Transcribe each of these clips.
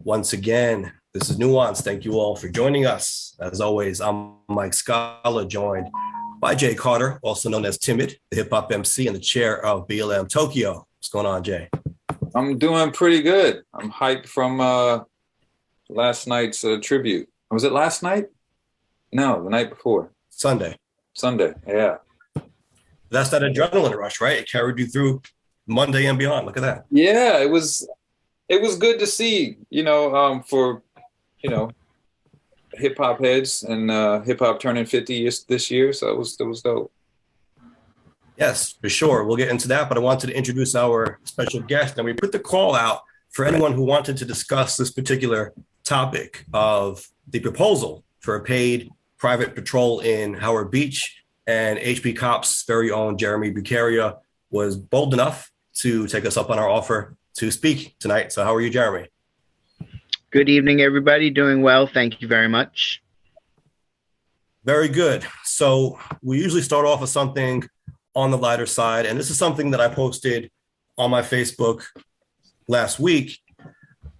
once again. This is Nuance. Thank you all for joining us. As always, I'm Mike Scala, joined by Jay Carter, also known as Timid, the hip hop MC and the chair of BLM Tokyo. What's going on, Jay? I'm doing pretty good. I'm hyped from last night's tribute. Was it last night? No, the night before. Sunday, yeah. That's that adrenaline rush, right? It carried you through Monday and beyond. Look at that. Yeah, it was good to see, for, hip hop heads and hip hop turning 50 years this year. So it was dope. Yes, for sure. We'll get into that, but I wanted to introduce our special guest. And we put the call out for anyone who wanted to discuss this particular topic of the proposal for a paid private patrol in Howard Beach. And HBCOP's very own Jeremy Bucaria was bold enough to take us up on our offer to speak tonight. So how are you, Jeremy? Good evening, everybody. Doing well. Thank you very much. Very good. So we usually start off with something on the lighter side. And this is something that I posted on my Facebook last week.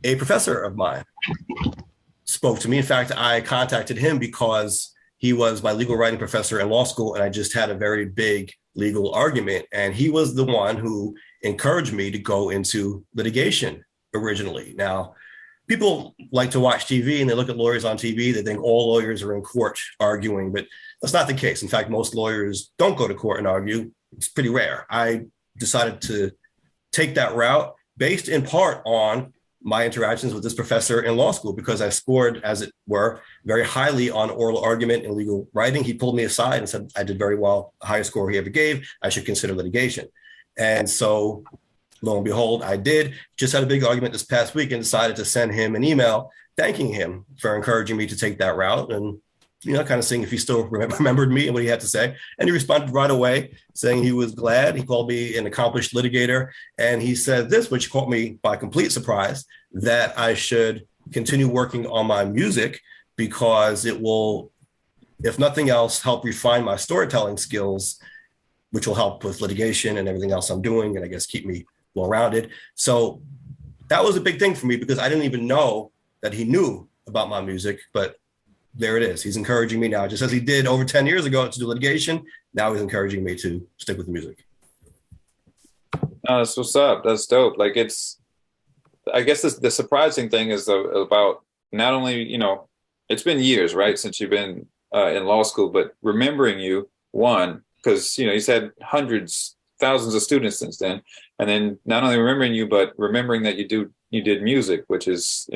A professor of mine spoke to me. In fact, I contacted him because he was my legal writing professor in law school, and I just had a very big legal argument. And he was the one who encouraged me to go into litigation originally. Now, people like to watch TV and they look at lawyers on TV. They think all lawyers are in court arguing, but that's not the case. In fact, most lawyers don't go to court and argue. It's pretty rare. I decided to take that route based in part on my interactions with this professor in law school, because I scored, as it were, very highly on oral argument and legal writing. He pulled me aside and said I did very well, the highest score he ever gave. I should consider litigation. And so lo and behold, I did. Just had a big argument this past week and decided to send him an email thanking him for encouraging me to take that route and, kind of seeing if he still remembered me and what he had to say. And he responded right away saying he was glad. He called me an accomplished litigator. And he said this, which caught me by complete surprise, that I should continue working on my music because it will, if nothing else, help refine my storytelling skills, which will help with litigation and everything else I'm doing, and I guess keep me well-rounded. So that was a big thing for me because I didn't even know that he knew about my music, but there it is. He's encouraging me now, just as he did over 10 years ago to do litigation. Now he's encouraging me to stick with the music. That's what's up. That's dope. Like I guess the surprising thing is about not only, it's been years, right, since you've been in law school, but remembering you, one, because, he's had hundreds, thousands of students since then. And then not only remembering you, but remembering that you did music, which is,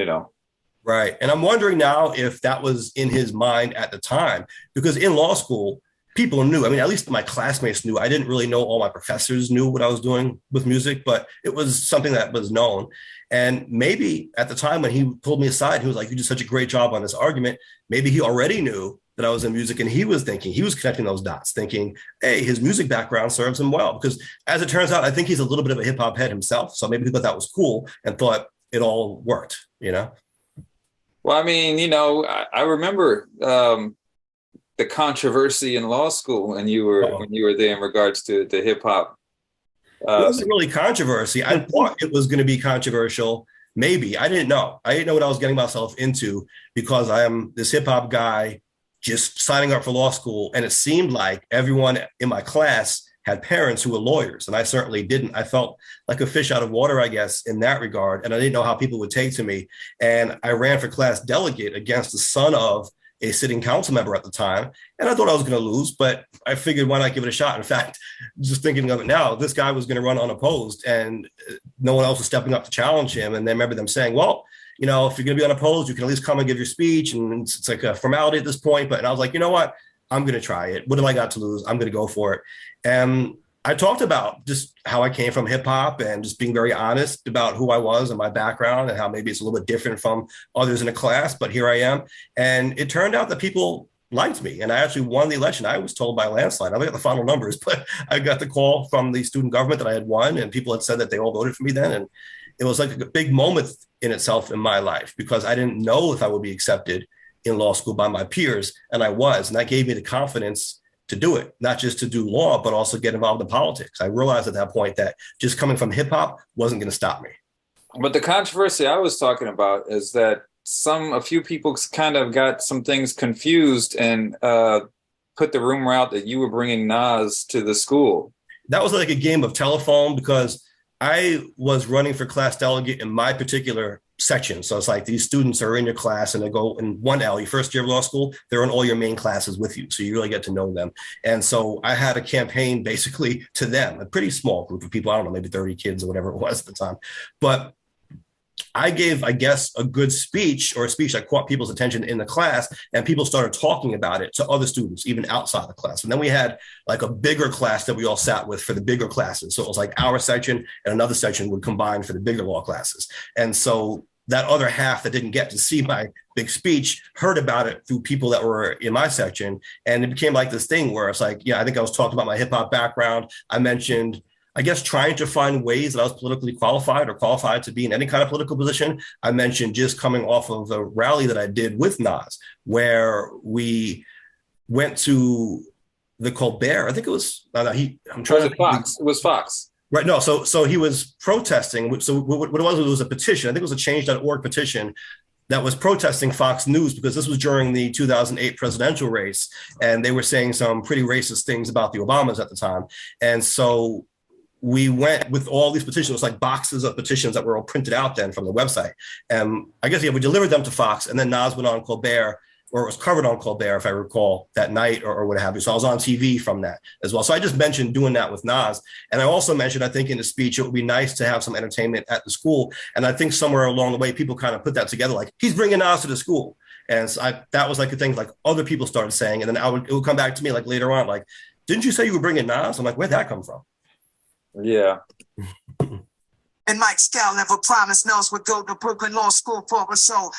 Right. And I'm wondering now if that was in his mind at the time, because in law school, people knew. I mean, at least my classmates knew. I didn't really know all my professors knew what I was doing with music, but it was something that was known. And maybe at the time when he pulled me aside, he was like, you did such a great job on this argument. Maybe he already knew that I was in music, and he was connecting those dots, thinking, hey, his music background serves him well. Because as it turns out, I think he's a little bit of a hip hop head himself. So maybe he thought that was cool and thought it all worked, Well, I mean, I remember the controversy in law school when you were there in regards to the hip hop. It wasn't really controversy. I thought it was going to be controversial. Maybe. I didn't know. I didn't know what I was getting myself into because I am this hip hop guy just signing up for law school. And it seemed like everyone in my class had parents who were lawyers, and I certainly didn't. I felt like a fish out of water, I guess, in that regard, and I didn't know how people would take to me. And I ran for class delegate against the son of a sitting council member at the time, and I thought I was going to lose, but I figured why not give it a shot? In fact, just thinking of it now, this guy was going to run unopposed, and no one else was stepping up to challenge him. And I remember them saying, well, if you're going to be unopposed, you can at least come and give your speech, and it's like a formality at this point. But I was like, you know what? I'm going to try it. What have I got to lose? I'm going to go for it. And I talked about just how I came from hip hop and just being very honest about who I was and my background and how maybe it's a little bit different from others in the class, but here I am. And it turned out that people liked me, and I actually won the election. I was told by a landslide. I don't got the final numbers, but I got the call from the student government that I had won, and people had said that they all voted for me then. And it was like a big moment in itself in my life because I didn't know if I would be accepted in law school by my peers, and I was, and that gave me the confidence to do it, not just to do law, but also get involved in politics. I realized at that point that just coming from hip hop wasn't going to stop me. But the controversy I was talking about is that a few people kind of got some things confused and put the rumor out that you were bringing Nas to the school. That was like a game of telephone because I was running for class delegate in my particular section. So it's like these students are in your class and they go in 1L, your first year of law school, they're in all your main classes with you. So you really get to know them. And so I had a campaign basically to them, a pretty small group of people, I don't know, maybe 30 kids or whatever it was at the time. But I gave, I guess, a good speech or a speech that caught people's attention in the class, and people started talking about it to other students, even outside the class. And then we had like a bigger class that we all sat with for the bigger classes. So it was like our section and another section would combine for the bigger law classes. And so that other half that didn't get to see my big speech heard about it through people that were in my section. And it became like this thing where it's like, yeah, I think I was talking about my hip hop background. I mentioned, I guess, trying to find ways that I was politically qualified or qualified to be in any kind of political position. I mentioned just coming off of a rally that I did with Nas, where we went to the Colbert. I think it was, no, I'm trying to. Fox. It was Fox. Right. No. So he was protesting. So what it was a petition. I think it was a change.org petition that was protesting Fox News because this was during the 2008 presidential race. And they were saying some pretty racist things about the Obamas at the time. And so we went with all these petitions. It was like boxes of petitions that were all printed out then from the website. And I guess, yeah, we delivered them to Fox, and then Nas went on Colbert, or it was covered on Colbert, if I recall, that night or what have you. So I was on TV from that as well. So I just mentioned doing that with Nas. And I also mentioned, I think in the speech, it would be nice to have some entertainment at the school. And I think somewhere along the way, people kind of put that together, like, he's bringing Nas to the school. And so that was like a thing like other people started saying. And then it would come back to me like later on, like, didn't you say you were bringing Nas? I'm like, where'd that come from? Yeah. And Mike Scala never promised Nels would go to Brooklyn Law School for a soul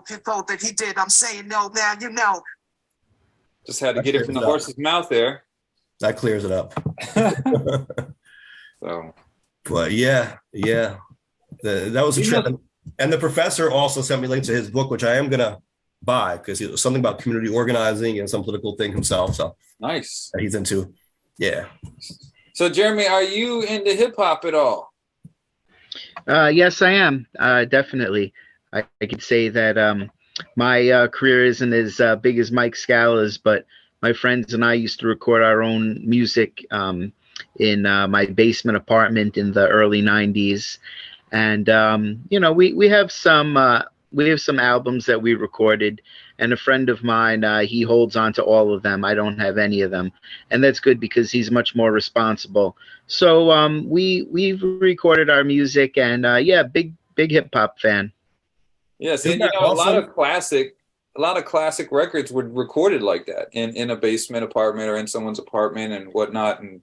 people that he did. I'm saying no now, you know. Just had to get it from the horse's mouth there. That clears it up. So, but yeah, that was a trip. And the professor also sent me links to his book, which I am gonna buy because it was something about community organizing and some political thing himself. So nice. That he's into. Yeah. So, Jeremy, are you into hip hop at all? Yes, I am. Definitely. I could say that my career isn't as big as Mike Scala's, but my friends and I used to record our own music in my basement apartment in the early 90s. And, we have some albums that we recorded, and a friend of mine, he holds on to all of them. I don't have any of them, and that's good because he's much more responsible. So we've recorded our music, and big hip hop fan. Yes, and a lot of classic records were recorded like that in a basement apartment or in someone's apartment and whatnot. And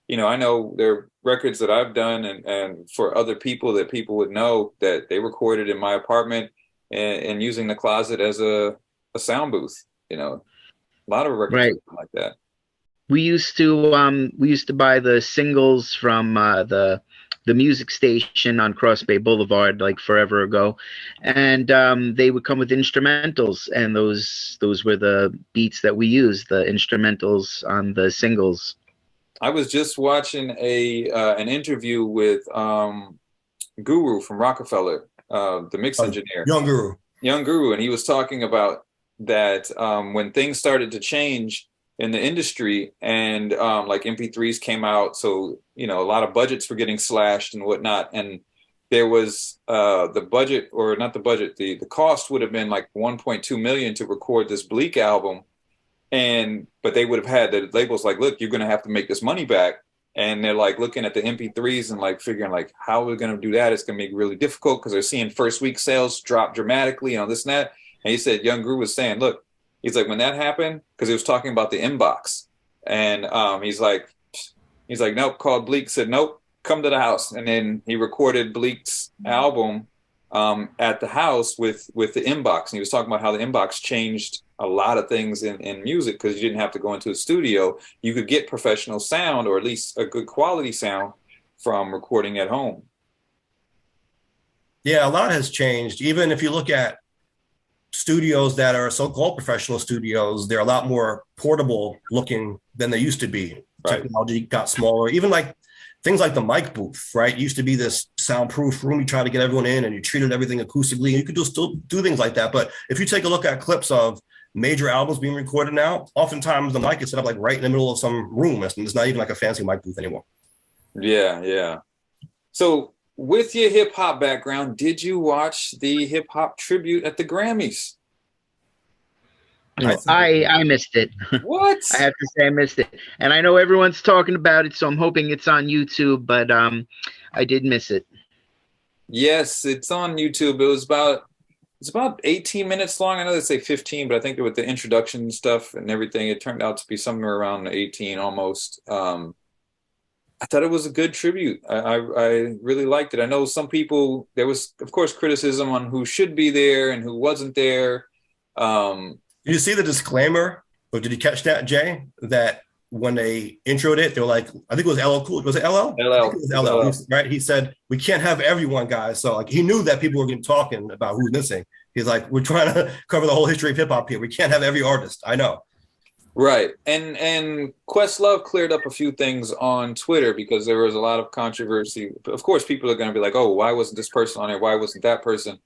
I know there are records that I've done and for other people that people would know that they recorded in my apartment and using the closet as a sound booth. A lot of records like that. We used to buy the singles from the music station on Cross Bay Boulevard like forever ago, and they would come with instrumentals, and those were the beats that we used, the instrumentals on the singles. I was just watching an interview with Guru from Rockefeller, the mix engineer, Young Guru, and he was talking about that when things started to change in the industry and like MP3s came out, so a lot of budgets were getting slashed and whatnot, and there was the budget, or not the budget, the cost would have been like 1.2 million to record this Bleak album, but they would have had the labels like, look, you're going to have to make this money back. And they're like looking at the MP3s and like figuring like how we're going to do that. It's going to be really difficult because they're seeing first week sales drop dramatically, this and that. And he said, Young Guru was saying, look, he's like, when that happened, because he was talking about the inbox, and he's like, nope, called Bleak, said, nope, come to the house. And then he recorded Bleak's album at the house with the inbox. And he was talking about how the inbox changed a lot of things in music because you didn't have to go into a studio. You could get professional sound, or at least a good quality sound, from recording at home. Yeah, a lot has changed. Even if you look at studios that are so-called professional studios, they're a lot more portable looking than they used to be. Right. Technology got smaller. Even like things like the mic booth, right? It used to be this soundproof room. You try to get everyone in and you treated everything acoustically. You could still do things like that. But if you take a look at clips of major albums being recorded now, oftentimes the mic is set up like right in the middle of some room. It's not even like a fancy mic booth anymore. Yeah, yeah. So with your hip hop background, did you watch the hip hop tribute at the Grammys? No, I missed it. What? I have to say I missed it. And I know everyone's talking about it, so I'm hoping it's on YouTube, but I did miss it. Yes, it's on YouTube. It's about 18 minutes long. I know they say 15, but I think with the introduction stuff and everything, it turned out to be somewhere around 18 almost. I thought it was a good tribute. I really liked it. I know some people, there was, of course, criticism on who should be there and who wasn't there. Did you see the disclaimer, or did you catch that, Jay? That when they introed it, they were like, I think it was LL Cool. Was it LL? LL. I think it was LL. Right? He said, we can't have everyone, guys. So like he knew that people were going to be talking about who's missing. He's like, we're trying to cover the whole history of hip hop here. We can't have every artist. I know. Right. And Questlove cleared up a few things on Twitter because there was a lot of controversy. Of course, people are going to be like, oh, why wasn't this person on there? Why wasn't that person?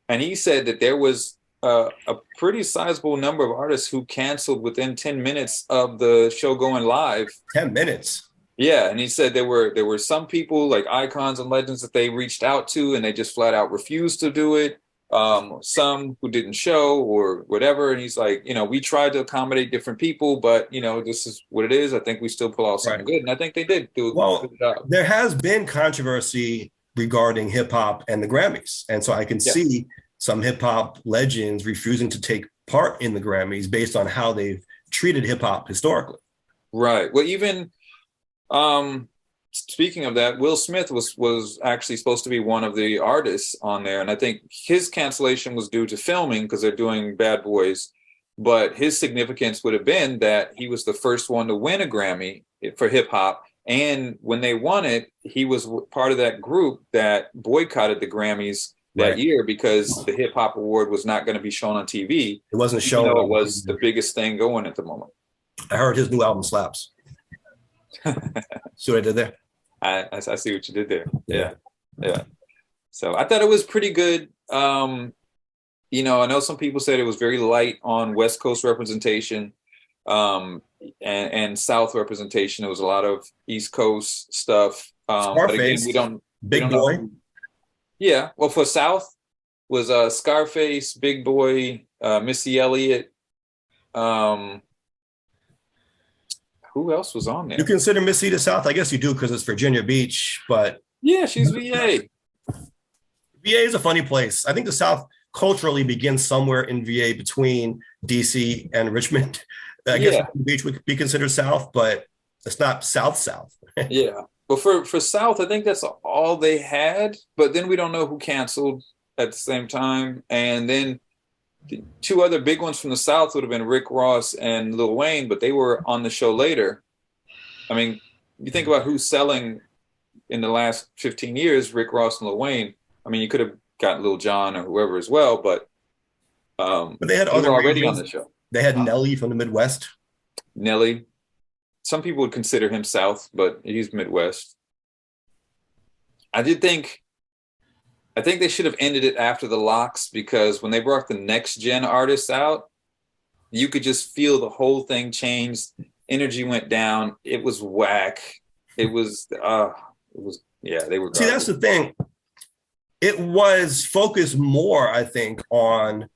And he said that there was a pretty sizable number of artists who canceled within 10 minutes of the show going live. 10 minutes. Yeah, and he said there were some people like icons and legends that they reached out to and they just flat out refused to do it. Some who didn't show or whatever. And he's like, we tried to accommodate different people, but this is what it is. I think we still pull out something good. And I think they did do a good job. There has been controversy regarding hip hop and the Grammys. And so I can see some hip hop legends refusing to take part in the Grammys based on how they've treated hip hop historically. Right. Well, even speaking of that, Will Smith was actually supposed to be one of the artists on there. And I think his cancellation was due to filming because they're doing Bad Boys. But his significance would have been that he was the first one to win a Grammy for hip hop. And when they won it, he was part of that group that boycotted the Grammys that year because the hip hop award was not going to be shown on TV. It wasn't shown. It was the biggest thing going at the moment. I heard his new album slaps. See what I did there? I see what you did there. Yeah. So I thought it was pretty good. I know some people said it was very light on West Coast representation and South representation. It was a lot of East Coast stuff. But again, we don't know. Yeah. Well, for South was Scarface, Big Boy, Missy Elliott. Who else was on there? You consider Missy the South? I guess you do because it's Virginia Beach, but yeah, she's VA. VA is a funny place. I think the South culturally begins somewhere in VA between DC and Richmond. I guess Virginia Beach would be considered South, but it's not South. Yeah. But for South, I think that's all they had. But then we don't know who canceled at the same time. And then the two other big ones from the South would have been Rick Ross and Lil Wayne, but they were on the show later. I mean, you think about who's selling in the last 15 years, Rick Ross and Lil Wayne. I mean, you could have gotten Lil Jon or whoever as well, but they had other already on the show. They had Nelly from the Midwest. Nelly. Some people would consider him South, but he's Midwest. I think they should have ended it after the locks because when they brought the next gen artists out, you could just feel the whole thing changed. Energy went down. It was whack. They were garbage. See, that's the thing. It was focused more, I think, on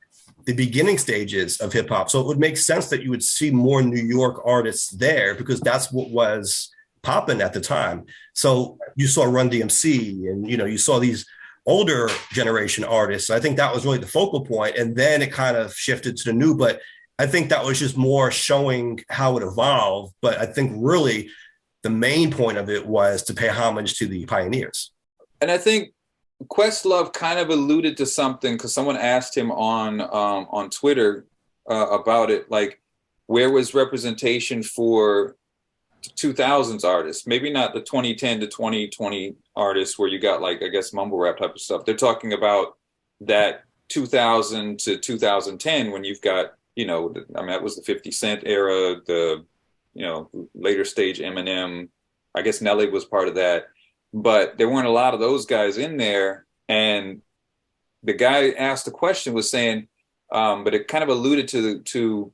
the beginning stages of hip hop. So it would make sense that you would see more New York artists there because that's what was popping at the time. So you saw Run DMC and, you saw these older generation artists. I think that was really the focal point. And then it kind of shifted to the new, but I think that was just more showing how it evolved. But I think really the main point of it was to pay homage to the pioneers. And I think Questlove kind of alluded to something because someone asked him on Twitter about it, like where was representation for 2000s artists? Maybe not the 2010 to 2020 artists where you got like, I guess, mumble rap type of stuff. They're talking about that 2000 to 2010 when you've got, that was the 50 Cent era, the, later stage Eminem, I guess Nelly was part of that, but there weren't a lot of those guys in there. And the guy asked the question was saying, but it kind of alluded to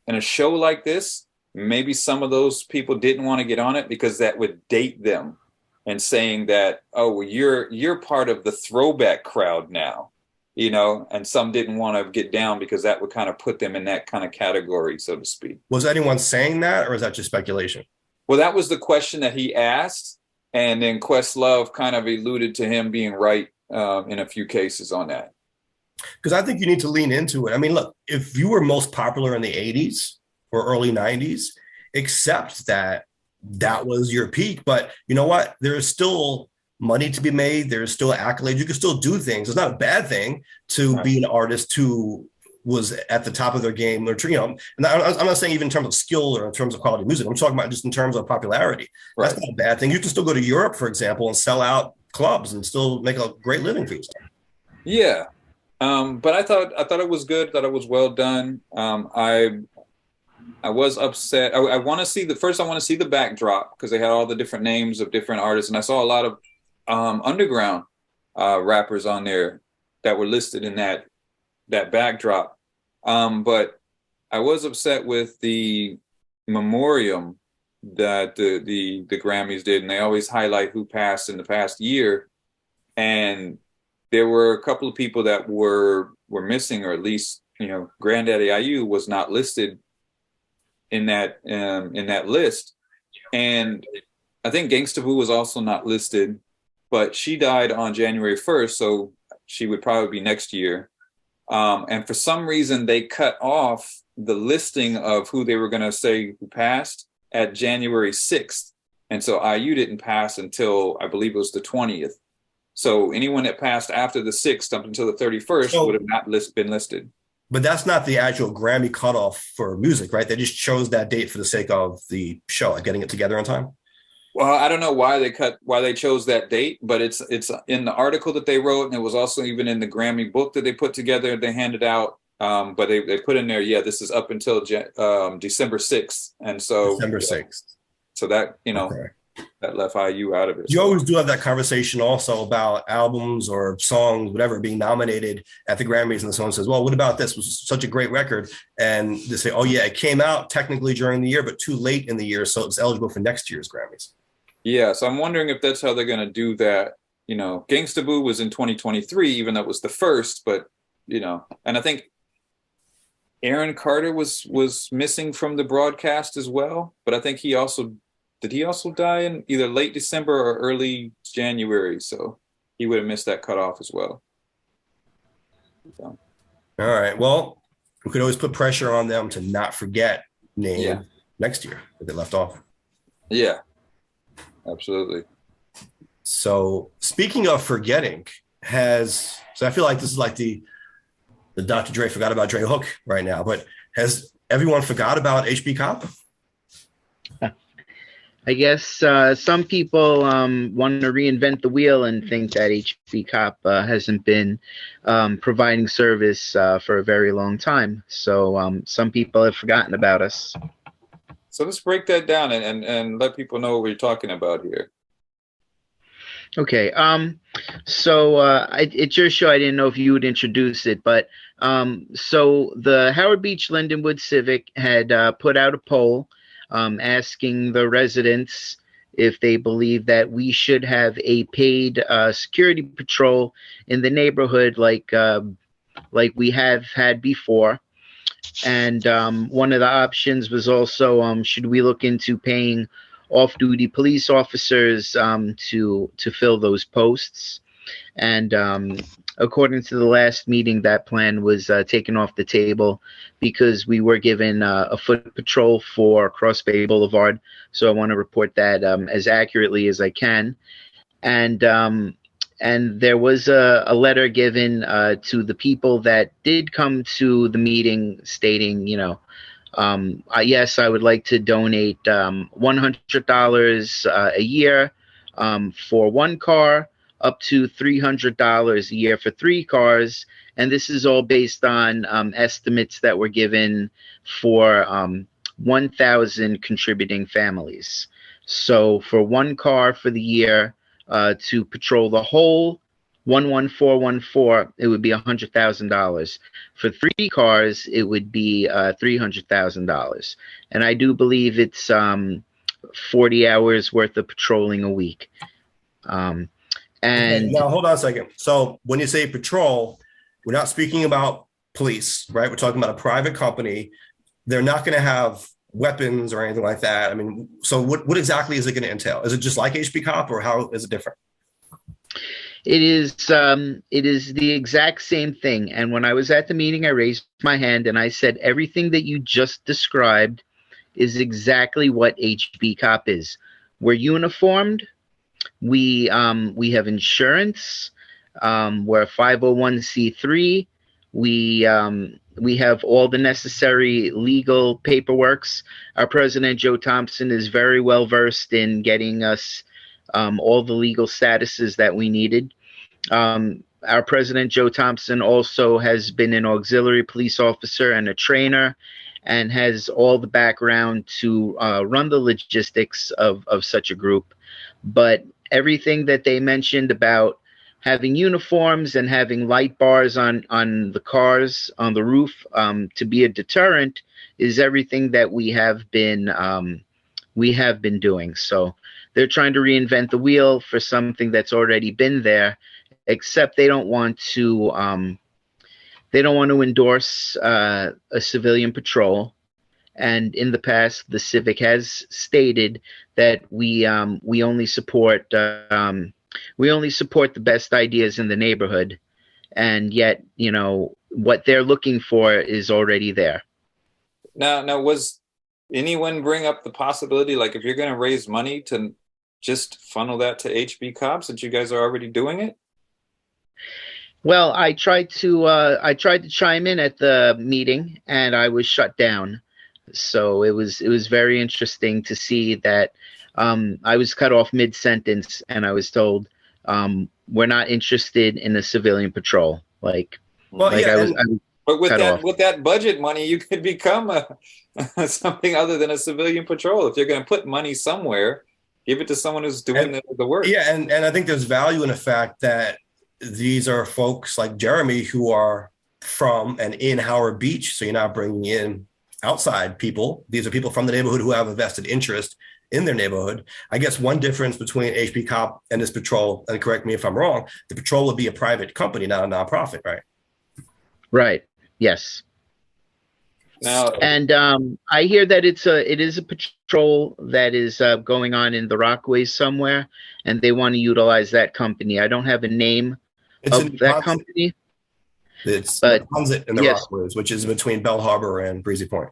in a show like this, maybe some of those people didn't want to get on it because that would date them, and saying that, oh, well, you're part of the throwback crowd now, and some didn't want to get down because that would kind of put them in that kind of category, so to speak. Was anyone saying that, or is that just speculation? Well, that was the question that he asked, and then Questlove kind of alluded to him being right in a few cases on that. Because I think you need to lean into it. I mean, look, if you were most popular in the 80s or early 90s, accept that was your peak. But you know what? There is still money to be made. There's still accolades. You can still do things. It's not a bad thing to be an artist who was at the top of their game. Or, and I'm not saying even in terms of skill or in terms of quality music. I'm talking about just in terms of popularity. Right. That's not a bad thing. You can still go to Europe, for example, and sell out clubs and still make a great living for yourself. Yeah. But I thought it was good, that it was well done. I was upset. I want to see the backdrop because they had all the different names of different artists. And I saw a lot of underground rappers on there that were listed in that backdrop. But I was upset with the memoriam that the Grammys did. And they always highlight who passed in the past year. And there were a couple of people that were missing, or at least, Granddaddy IU was not listed in that list. And I think Gangsta Boo was also not listed, but she died on January 1st, so she would probably be next year. And for some reason, they cut off the listing of who they were going to say who passed at January 6th. And so IU didn't pass until, I believe it was the 20th. So anyone that passed after the 6th up until the 31st would have not been listed. But that's not the actual Grammy cutoff for music, right? They just chose that date for the sake of the show, like getting it together in time. Well, I don't know why they chose that date, but it's in the article that they wrote, and it was also even in the Grammy book that they put together, they handed out. But they put in there, this is up until December 6th. And so December 6th. So that, okay. That left IU out of it. You always do have that conversation also about albums or songs, whatever, being nominated at the Grammys, and someone says, well, what about this? It was such a great record. And they say, oh yeah, it came out technically during the year, but too late in the year, so it's eligible for next year's Grammys. Yeah, so I'm wondering if that's how they're going to do that. Gangsta Boo was in 2023, even though it was the first, but, and I think Aaron Carter was missing from the broadcast as well, but I think did he also die in either late December or early January? So he would have missed that cutoff as well. So. All right. Well, we could always put pressure on them to not forget name next year if they left off. Yeah, absolutely. So speaking of forgetting, so I feel like this is like the Dr. Dre forgot about Dre Hook right now, but has everyone forgot about HBCOP? I guess some people want to reinvent the wheel and think that HBCOP hasn't been providing service for a very long time. So some people have forgotten about us. So let's break that down and let people know what we're talking about here. Okay. So it's your show. I didn't know if you would introduce it, but so the Howard Beach Lindenwood Civic had put out a poll asking the residents if they believe that we should have a paid security patrol in the neighborhood like we have had before. And one of the options was also, should we look into paying off-duty police officers to fill those posts? And according to the last meeting, that plan was taken off the table because we were given a foot patrol for Cross Bay Boulevard. So I want to report that as accurately as I can. And there was a letter given to the people that did come to the meeting stating, yes, I would like to donate $100 a year for one car, up to $300 a year for 3 cars. And this is all based on estimates that were given for 1,000 contributing families. So for one car for the year to patrol the whole 11414, it would be $100,000. For 3 cars, it would be $300,000. And I do believe it's 40 hours worth of patrolling a week. Okay, And now hold on a second. So when you say patrol, we're not speaking about police, right? We're talking about a private company. They're not going to have weapons or anything like that. I mean, so what exactly is it going to entail? Is it just like HBCOP, or how is it different? it is the exact same thing. And when I was at the meeting, I raised my hand and I said, everything that you just described is exactly what HBCOP is. We're uniformed. We have insurance. We're a 501c3. We have all the necessary legal paperworks. Our president, Joe Thompson, is very well versed in getting us all the legal statuses that we needed. Our president, Joe Thompson, also has been an auxiliary police officer and a trainer, and has all the background to run the logistics of such a group. But everything that they mentioned about having uniforms and having light bars on the cars on the roof to be a deterrent is everything that we have been doing. So they're trying to reinvent the wheel for something that's already been there, except they don't want to endorse a civilian patrol. And in the past, the Civic has stated that we only support the best ideas in the neighborhood, and yet, you know, what they're looking for is already there. Now, was anyone bring up the possibility, like, if you're going to raise money, to just funnel that to HB since you guys are already doing it? Well, I tried to chime in at the meeting, and I was shut down. So it was very interesting to see that I was cut off mid-sentence, and I was told we're not interested in a civilian patrol. I was but with cut off. with that budget money, you could become something other than a civilian patrol. If you're going to put money somewhere, give it to someone who's doing the work. Yeah, and I think there's value in the fact that these are folks like Jeremy who are from and in Howard Beach. So you're not bringing in outside people. These are people from the neighborhood who have a vested interest in their neighborhood. I guess one difference between HBCOP and this patrol, and correct me if I'm wrong, the patrol would be a private company, not a nonprofit, right? Right. Yes. Now, and I hear that it is a patrol that is going on in the Rockaways somewhere, and they want to utilize that company. I don't have a name of that company. It's but in the Rockaways, which is between Bell Harbor and Breezy Point.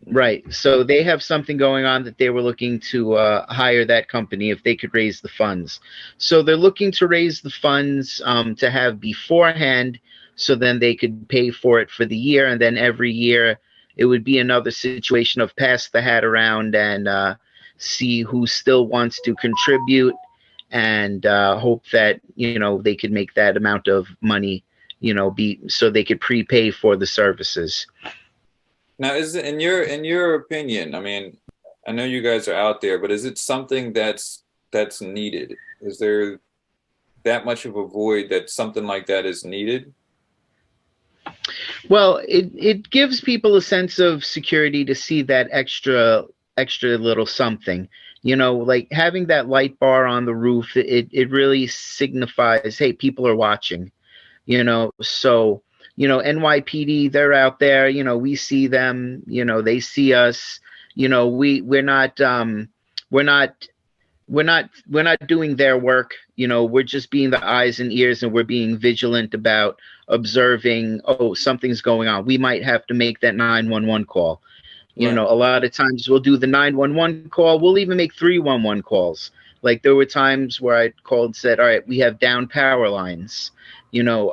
Right. So they have something going on that they were looking to hire that company if they could raise the funds. So they're looking to raise the funds to have beforehand, so then they could pay for it for the year. And then every year it would be another situation of pass the hat around and see who still wants to contribute, and hope that, you know, they could make that amount of money, you know, so they could prepay for the services. Now, is it in your opinion? I mean, I know you guys are out there, but is it something that's needed? Is there that much of a void that something like that is needed? Well, it gives people a sense of security to see that extra little something. You know, like having that light bar on the roof, it really signifies, hey, people are watching. You know, so, you know, NYPD, they're out there, you know, we see them, you know, they see us, you know, we're not doing their work, you know, we're just being the eyes and ears, and we're being vigilant about observing, oh, something's going on. We might have to make that 911 call. You know, a lot of times we'll do the 911 call. We'll even make 311 calls. Like there were times where I called and said, all right, we have down power lines. You know,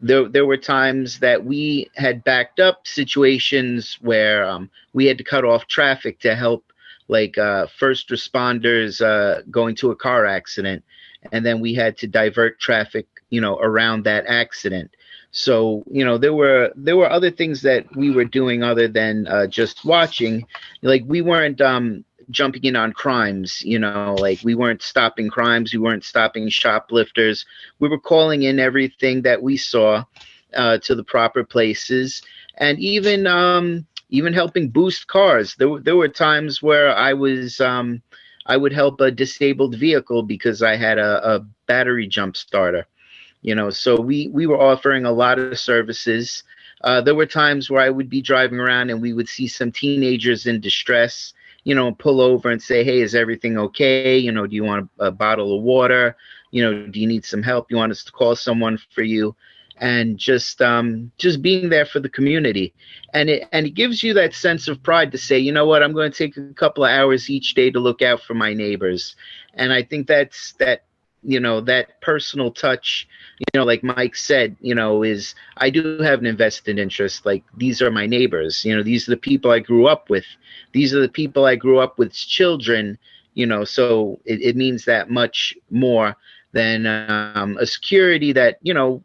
there were times that we had backed up situations where we had to cut off traffic to help, like first responders going to a car accident, and then we had to divert traffic, you know, around that accident. So, you know, there were other things that we were doing other than just watching. Like we weren't jumping in on crimes, like we weren't stopping crimes, we weren't stopping shoplifters. We were calling in everything that we saw to the proper places, and even helping boost cars. There were times where I would help a disabled vehicle because I had a battery jump starter. So we were offering a lot of services. There were times where I would be driving around and we would see some teenagers in distress, pull over and say, "Hey, is everything okay? Do you want a bottle of water? Do you need some help? You want us to call someone for you?" And just being there for the community. And it gives you that sense of pride to say, you know what, I'm going to take a couple of hours each day to look out for my neighbors. And I think that's that personal touch, like Mike said, is I do have an invested interest. Like, these are my neighbors, these are the people I grew up with. These are the people I grew up with, children, so it means that much more than a security that,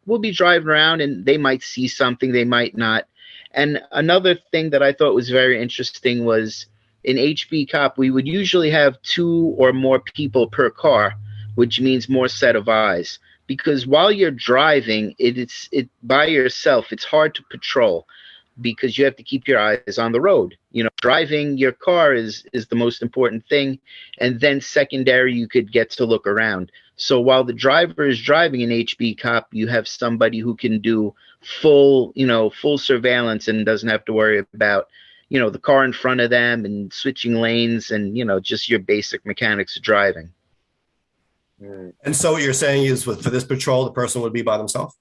will be driving around and they might see something, they might not. And another thing that I thought was very interesting was in HBCOP, we would usually have 2 or more people per car, which means more set of eyes. Because while you're driving, it by yourself, it's hard to patrol because you have to keep your eyes on the road. Driving your car is the most important thing. And then secondary, you could get to look around. So while the driver is driving an HBCOP, you have somebody who can do full surveillance and doesn't have to worry about, the car in front of them and switching lanes and, just your basic mechanics of driving. And so what you're saying is for this patrol, the person would be by themselves?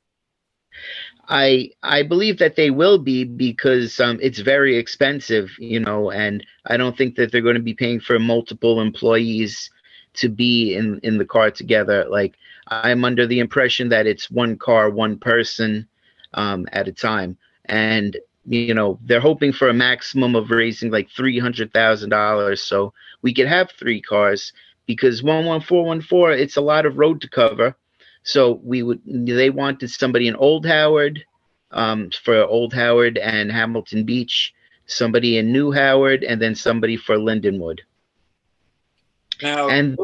I believe that they will be because it's very expensive, and I don't think that they're going to be paying for multiple employees to be in the car together. Like, I'm under the impression that it's one car, one person at a time. And, they're hoping for a maximum of raising like $300,000 so we could have 3 cars because 11414, it's a lot of road to cover. So they wanted somebody in Old Howard, for Old Howard and Hamilton Beach, somebody in New Howard, and then somebody for Lindenwood. Now, and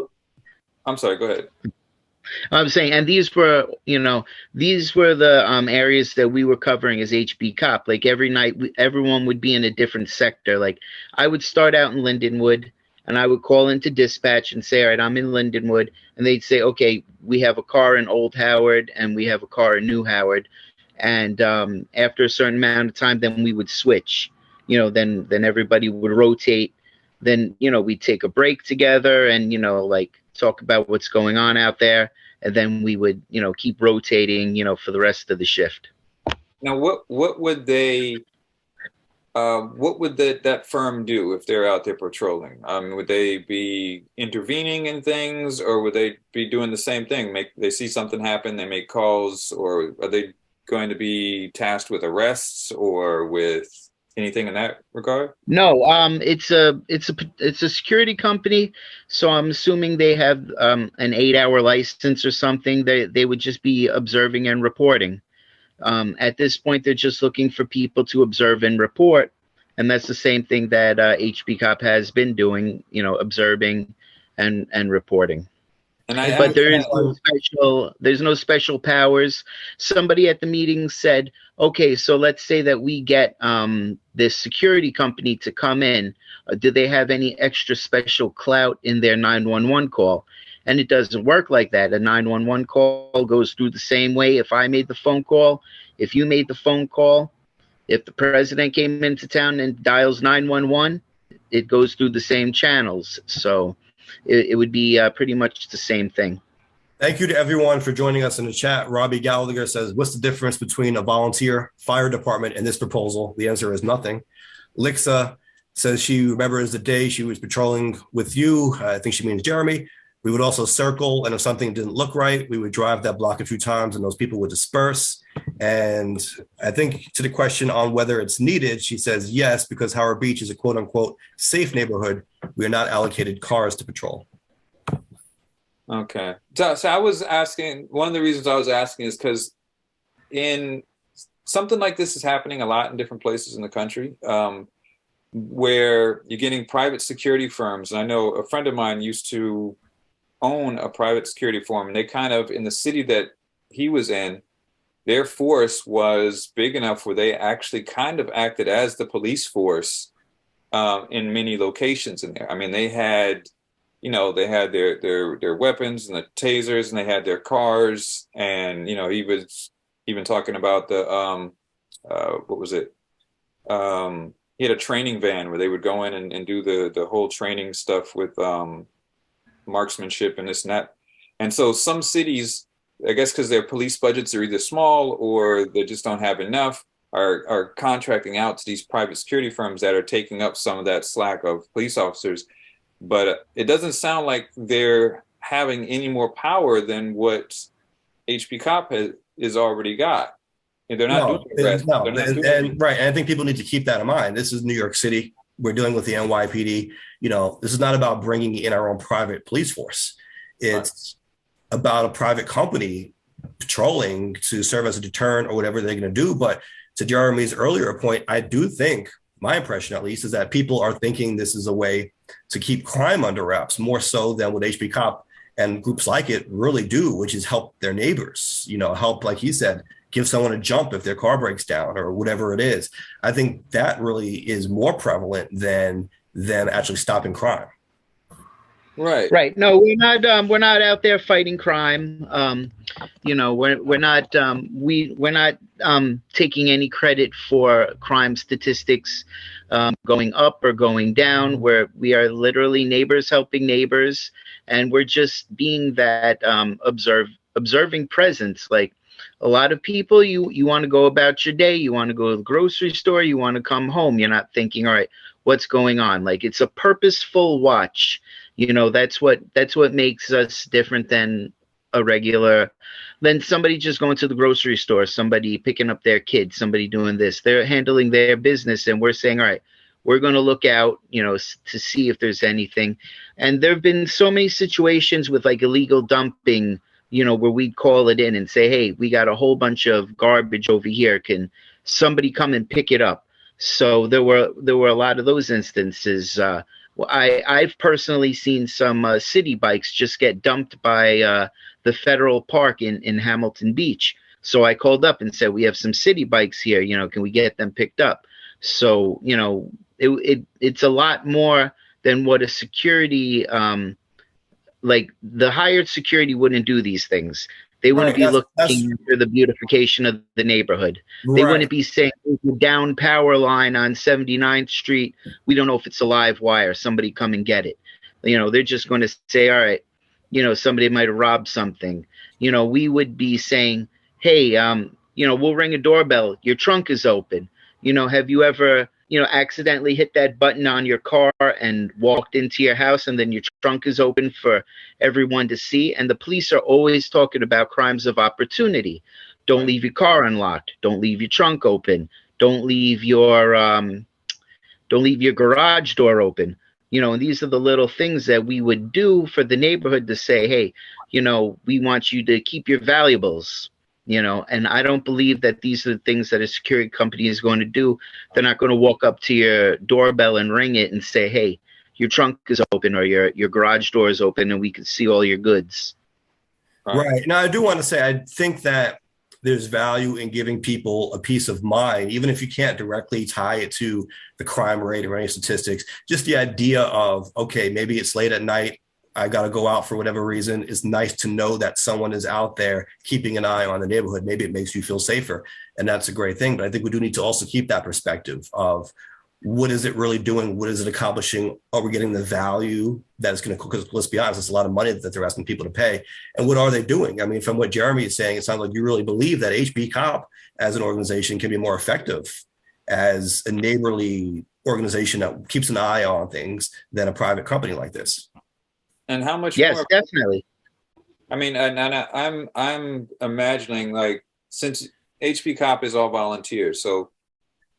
I'm sorry, go ahead. I'm saying, and these were the areas that we were covering as HBCOP. Like, every night, everyone would be in a different sector. Like, I would start out in Lindenwood, and I would call into dispatch and say, "All right, I'm in Lindenwood," and they'd say, "Okay, we have a car in Old Howard and we have a car in New Howard," and after a certain amount of time, then we would switch. Then everybody would rotate. Then we'd take a break together and like talk about what's going on out there, and then we would keep rotating for the rest of the shift. Now, what would that firm do if they're out there patrolling? Would they be intervening in things, or would they be doing the same thing? They see something happen, they make calls, or are they going to be tasked with arrests or with anything in that regard? No, it's a security company, so I'm assuming they have an 8-hour license or something. They would just be observing and reporting. At this point, they're just looking for people to observe and report, and that's the same thing that HBCOP has been doing, observing and reporting. But there's no special powers. Somebody at the meeting said, "Okay, so let's say that we get this security company to come in. Do they have any extra special clout in their 911 call?" And it doesn't work like that. A 911 call goes through the same way. If I made the phone call, if you made the phone call, if the president came into town and dials 911, it goes through the same channels. So it would be pretty much the same thing. Thank you to everyone for joining us in the chat. Robbie Gallagher says, "What's the difference between a volunteer fire department and this proposal?" The answer is nothing. Lixa says she remembers the day she was patrolling with you. I think she means Jeremy. We would also circle, and if something didn't look right, we would drive that block a few times and those people would disperse. And I think to the question on whether it's needed, she says yes, because Howard Beach is a quote unquote safe neighborhood. We are not allocated cars to patrol. Okay. So I was asking, one of the reasons I was asking is because in something like this is happening a lot in different places in the country. where you're getting private security firms. And I know a friend of mine used to own a private security firm, and they kind of, in the city that he was in, their force was big enough where they actually kind of acted as the police force in many locations in there. I mean, they had, they had their weapons and the tasers, and they had their cars. And, he was even talking about the, what was it? He had a training van where they would go in and do the whole training stuff with marksmanship and this and that. And so some cities, I guess because their police budgets are either small or they just don't have enough, are contracting out to these private security firms that are taking up some of that slack of police officers. But it doesn't sound like they're having any more power than what HBCOP has already got. And they're not doing it. No, right. And I think people need to keep that in mind. This is New York City. We're dealing with the NYPD. This is not about bringing in our own private police force. It's about a private company patrolling to serve as a deterrent or whatever they're going to do. But to Jeremy's earlier point, I do think, my impression at least, is that people are thinking this is a way to keep crime under wraps, more so than what HBCOP and groups like it really do, which is help their neighbors, help, like he said, give someone a jump if their car breaks down or whatever it is. I think that really is more prevalent than actually stopping crime. Right. No, we're not out there fighting crime. We're not taking any credit for crime statistics going up or going down. We are literally neighbors helping neighbors, and we're just being that observing presence. Like a lot of people, you want to go about your day, you want to go to the grocery store, you want to come home. You're not thinking, all right, what's going on? Like, it's a purposeful watch. That's what makes us different than somebody just going to the grocery store, somebody picking up their kids, somebody doing this. They're handling their business, and we're saying, all right, we're going to look out, to see if there's anything. And there have been so many situations with like illegal dumping, where we'd call it in and say, hey, we got a whole bunch of garbage over here. Can somebody come and pick it up? So there were a lot of those instances. I've personally seen some city bikes just get dumped by the federal park in Hamilton Beach. So I called up and said, we have some city bikes here, can we get them picked up? So, it's a lot more than what a security, like the hired security wouldn't do these things. They wouldn't be looking for the beautification of the neighborhood. They wouldn't be saying, down power line on 79th Street. We don't know if it's a live wire. Somebody come and get it. They're just going to say, all right, somebody might have robbed something. We would be saying, hey, we'll ring a doorbell. Your trunk is open. Have you ever, accidentally hit that button on your car and walked into your house and then your trunk is open for everyone to see? And the police are always talking about crimes of opportunity. Don't leave your car unlocked. Don't leave your trunk open. Don't leave your garage door open. And these are the little things that we would do for the neighborhood to say, hey, we want you to keep your valuables. And I don't believe that these are the things that a security company is going to do. They're not going to walk up to your doorbell and ring it and say, hey, your trunk is open or your garage door is open and we can see all your goods. Right. Now, I do want to say, I think that there's value in giving people a peace of mind, even if you can't directly tie it to the crime rate or any statistics. Just the idea of, okay, maybe it's late at night, I got to go out for whatever reason. It's nice to know that someone is out there keeping an eye on the neighborhood. Maybe it makes you feel safer, and that's a great thing. But I think we do need to also keep that perspective of what is it really doing? What is it accomplishing? Are we getting the value that it's going to, because let's be honest, it's a lot of money that they're asking people to pay. And what are they doing? I mean, from what Jeremy is saying, it sounds like you really believe that HBCOP as an organization can be more effective as a neighborly organization that keeps an eye on things than a private company like this. And how much yes, more? Definitely. I mean, and I'm imagining, like, since HBCOP is all volunteers, so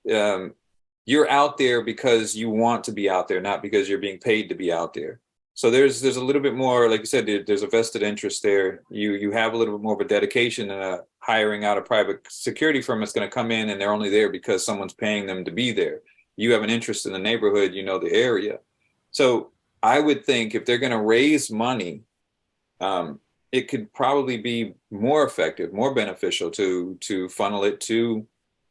you're out there because you want to be out there, not because you're being paid to be out there. So there's a little bit more, like you said, there's a vested interest there. You have a little bit more of a dedication than hiring out a private security firm that's going to come in and they're only there because someone's paying them to be there. you have an interest in the neighborhood, you know the area. So I would think if they're going to raise money, it could probably be more effective, more beneficial to funnel it to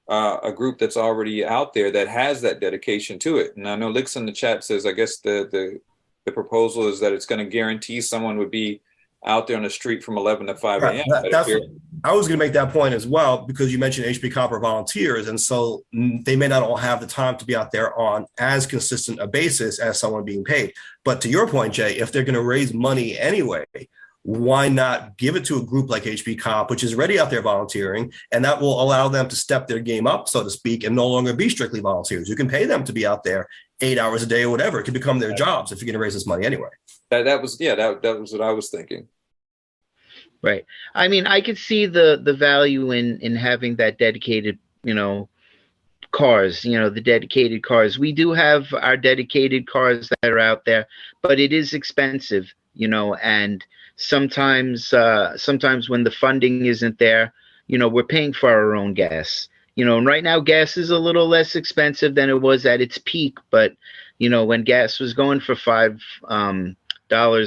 a group that's already out there that has that dedication to it. And I know Licks in the chat says, I guess the proposal is that it's going to guarantee someone would be out there on the street from 11 to 5 Right. a.m. I was going to make that point as well, because you mentioned HBCOP are volunteers, and so they may not all have the time to be out there on as consistent a basis as someone being paid. But to your point, Jay, if they're going to raise money anyway, why not give it to a group like HBCOP, which is already out there volunteering, and that will allow them to step their game up, so to speak, and no longer be strictly volunteers. You can pay them to be out there 8 hours a day or whatever. It can become their jobs if you're going to raise this money anyway. That was what I was thinking. Right. I mean, I could see the value in having that dedicated, cars, the dedicated cars. We do have our dedicated cars that are out there, but it is expensive, and sometimes when the funding isn't there, we're paying for our own gas. And right now gas is a little less expensive than it was at its peak, but when gas was going for $5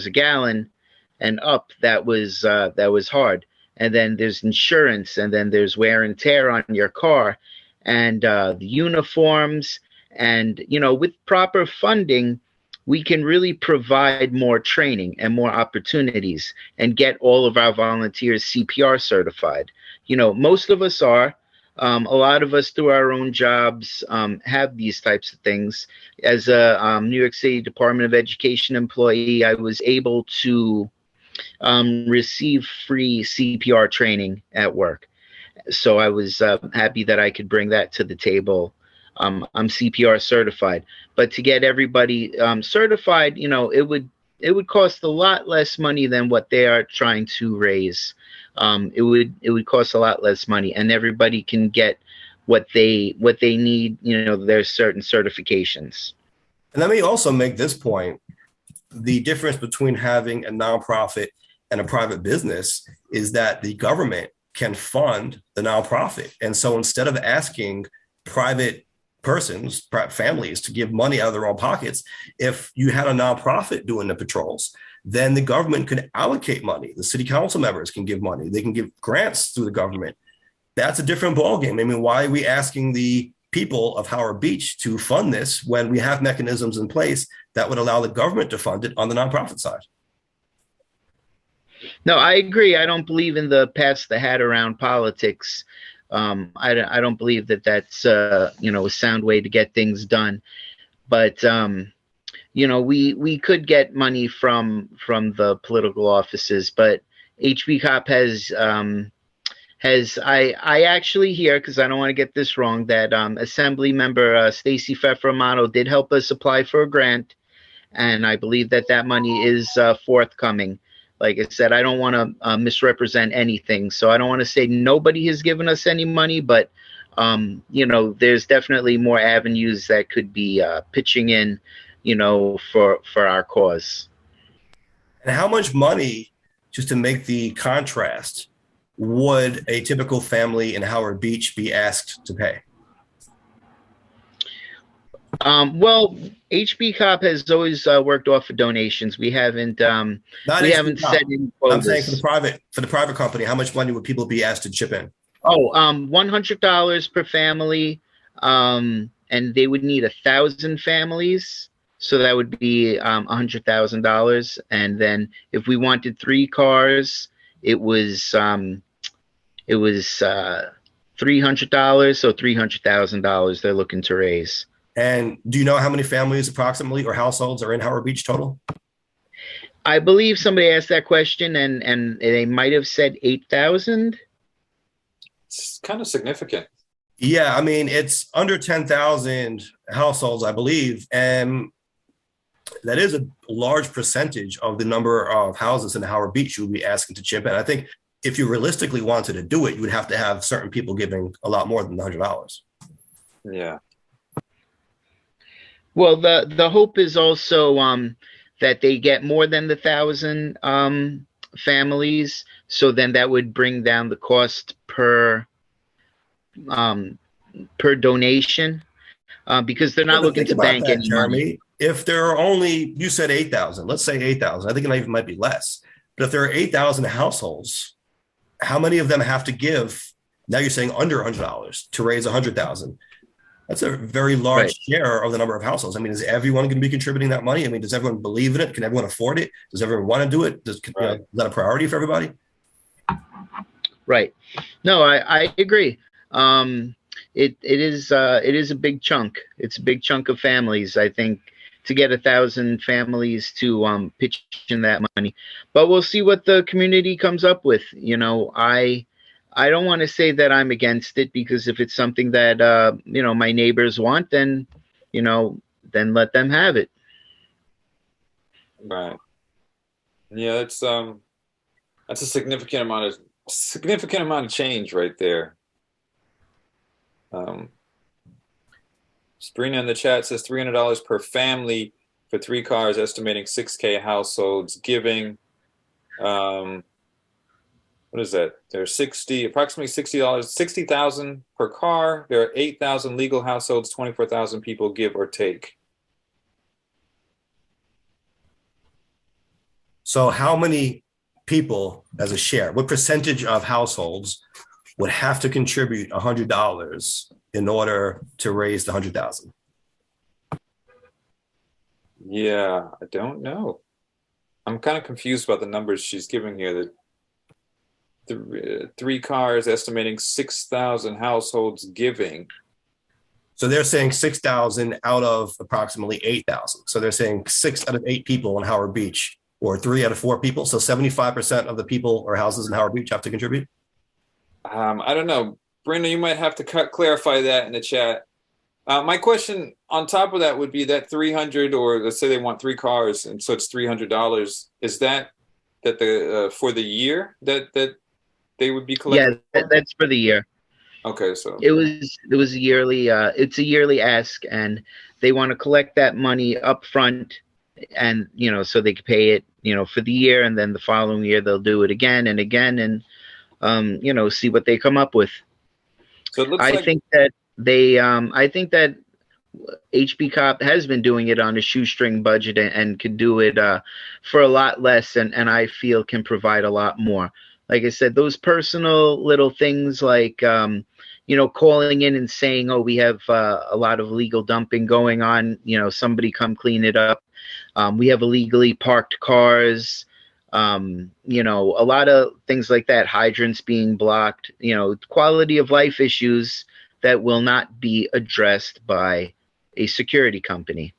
a gallon and up, that was hard. And then there's insurance, and then there's wear and tear on your car, and the uniforms, and with proper funding, we can really provide more training and more opportunities and get all of our volunteers CPR certified. Most of us are. A lot of us, through our own jobs, have these types of things. As a New York City Department of Education employee, I was able to receive free CPR training at work. So I was happy that I could bring that to the table. I'm CPR certified, but to get everybody certified, it would cost a lot less money than what they are trying to raise. It would cost a lot less money, and everybody can get what they need. There's certain certifications. And let me also make this point. The difference between having a nonprofit and a private business is that the government can fund the nonprofit. And so instead of asking private persons, families, to give money out of their own pockets, if you had a nonprofit doing the patrols, then the government could allocate money. The city council members can give money. They can give grants through the government. That's a different ballgame. I mean, why are we asking the people of Howard Beach to fund this when we have mechanisms in place that would allow the government to fund it on the nonprofit side? No, I agree. I don't believe in the pass the hat around politics. I don't believe that that's a sound way to get things done. But we could get money from the political offices, but HBCOP has I actually hear, because I don't want to get this wrong, that Assembly Member Stacey Feframato did help us apply for a grant, and I believe that money is forthcoming. Like I said, I don't want to misrepresent anything, so I don't want to say nobody has given us any money, but there's definitely more avenues that could be pitching in, for our cause. And how much money, just to make the contrast, would a typical family in Howard Beach be asked to pay? Well, HBCOP has always worked off of donations. We haven't Not haven't set any quotas. I'm saying for the private company, how much money would people be asked to chip in? $100 per family, and they would need 1,000 families, so that would be $100,000. And then if we wanted 3 cars, it was $300, so $300,000 they're looking to raise. And do you know how many families approximately or households are in Howard Beach total? I believe somebody asked that question, and they might have said 8,000. It's kind of significant. Yeah, I mean, it's under 10,000 households, I believe. And that is a large percentage of the number of houses in Howard Beach you would be asking to chip in. I think if you realistically wanted to do it, you would have to have certain people giving a lot more than $100. Yeah. Well, the hope is also that they get more than the 1,000 families, so then that would bring down the cost per donation. because they're not But looking think to about bank that, any money. Jeremy. If there are only, you said 8,000, let's say 8,000. I think it even might be less. But if there are 8,000 households, how many of them have to give? Now you're saying under $100 to raise 100,000. That's a very large Right. share of the number of households. I mean, is everyone going to be contributing that money? I mean, does everyone believe in it? Can everyone afford it? Does everyone want to do it? Is that a priority for everybody? Right. No, I agree. It is a big chunk. It's a big chunk of families. I think to get 1,000 families to pitch in that money, but we'll see what the community comes up with. I don't want to say that I'm against it, because if it's something that my neighbors want, then then let them have it. Right. Yeah, that's a significant amount of change right there. Sabrina in the chat says $300 per family for 3 cars, estimating 6K households giving. What is that? There's approximately $60, 60,000 per car. There are 8,000 legal households, 24,000 people give or take. So how many people as a share, what percentage of households would have to contribute $100 in order to raise the 100,000? Yeah, I don't know. I'm kind of confused about the numbers she's giving here. The 3 cars estimating 6,000 households giving. So they're saying 6,000 out of approximately 8,000. So they're saying 6 out of 8 people in Howard Beach, or 3 out of 4 people. So 75% of the people or houses in Howard Beach have to contribute. I don't know. Brenda, you might have to clarify that in the chat. My question on top of that would be that 300, or let's say they want 3 cars, and so it's $300. Is that the for the year that they would be collecting? Yeah, that's for the year. Okay, so it was a yearly. It's a yearly ask, and they want to collect that money up front, and so they can pay it for the year, and then the following year they'll do it again and again, and see what they come up with. So it looks I think that HBCOP has been doing it on a shoestring budget, and could do it for a lot less, and I feel can provide a lot more. Like I said, those personal little things like calling in and saying, "Oh, we have a lot of illegal dumping going on. Somebody come clean it up. We have illegally parked cars. A lot of things like that. Hydrants being blocked. Quality of life issues that will not be addressed by a security company."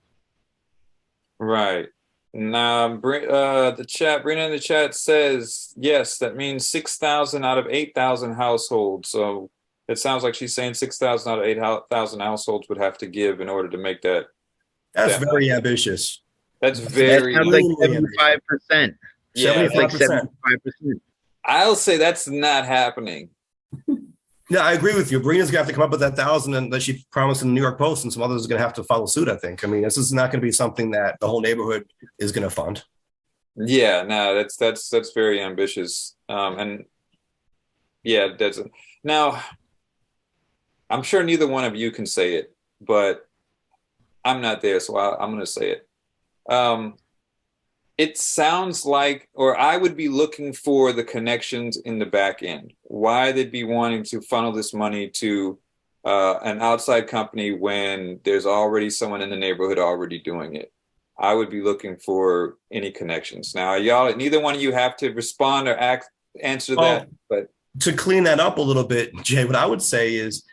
Right. Now, the chat, Brina in the chat says, yes, that means 6,000 out of 8,000 households. So it sounds like she's saying 6,000 out of 8,000 households would have to give in order to make that. That's very ambitious. That's very. That sounds like 75%. Yeah, it's like 75%. I'll say that's not happening. Yeah, I agree with you. Brina's gonna have to come up with that 1,000, and that she promised in the New York Post, and some others are gonna have to follow suit. I think. I mean, this is not going to be something that the whole neighborhood is going to fund. Yeah, no, that's very ambitious. And yeah, now. I'm sure neither one of you can say it, but I'm not there, so I'm going to say it. It sounds like, or I would be looking for the connections in the back end. Why they'd be wanting to funnel this money to an outside company when there's already someone in the neighborhood already doing it. I would be looking for any connections. Now, y'all, neither one of you have to respond or answer that. But to clean that up a little bit, Jay, what I would say is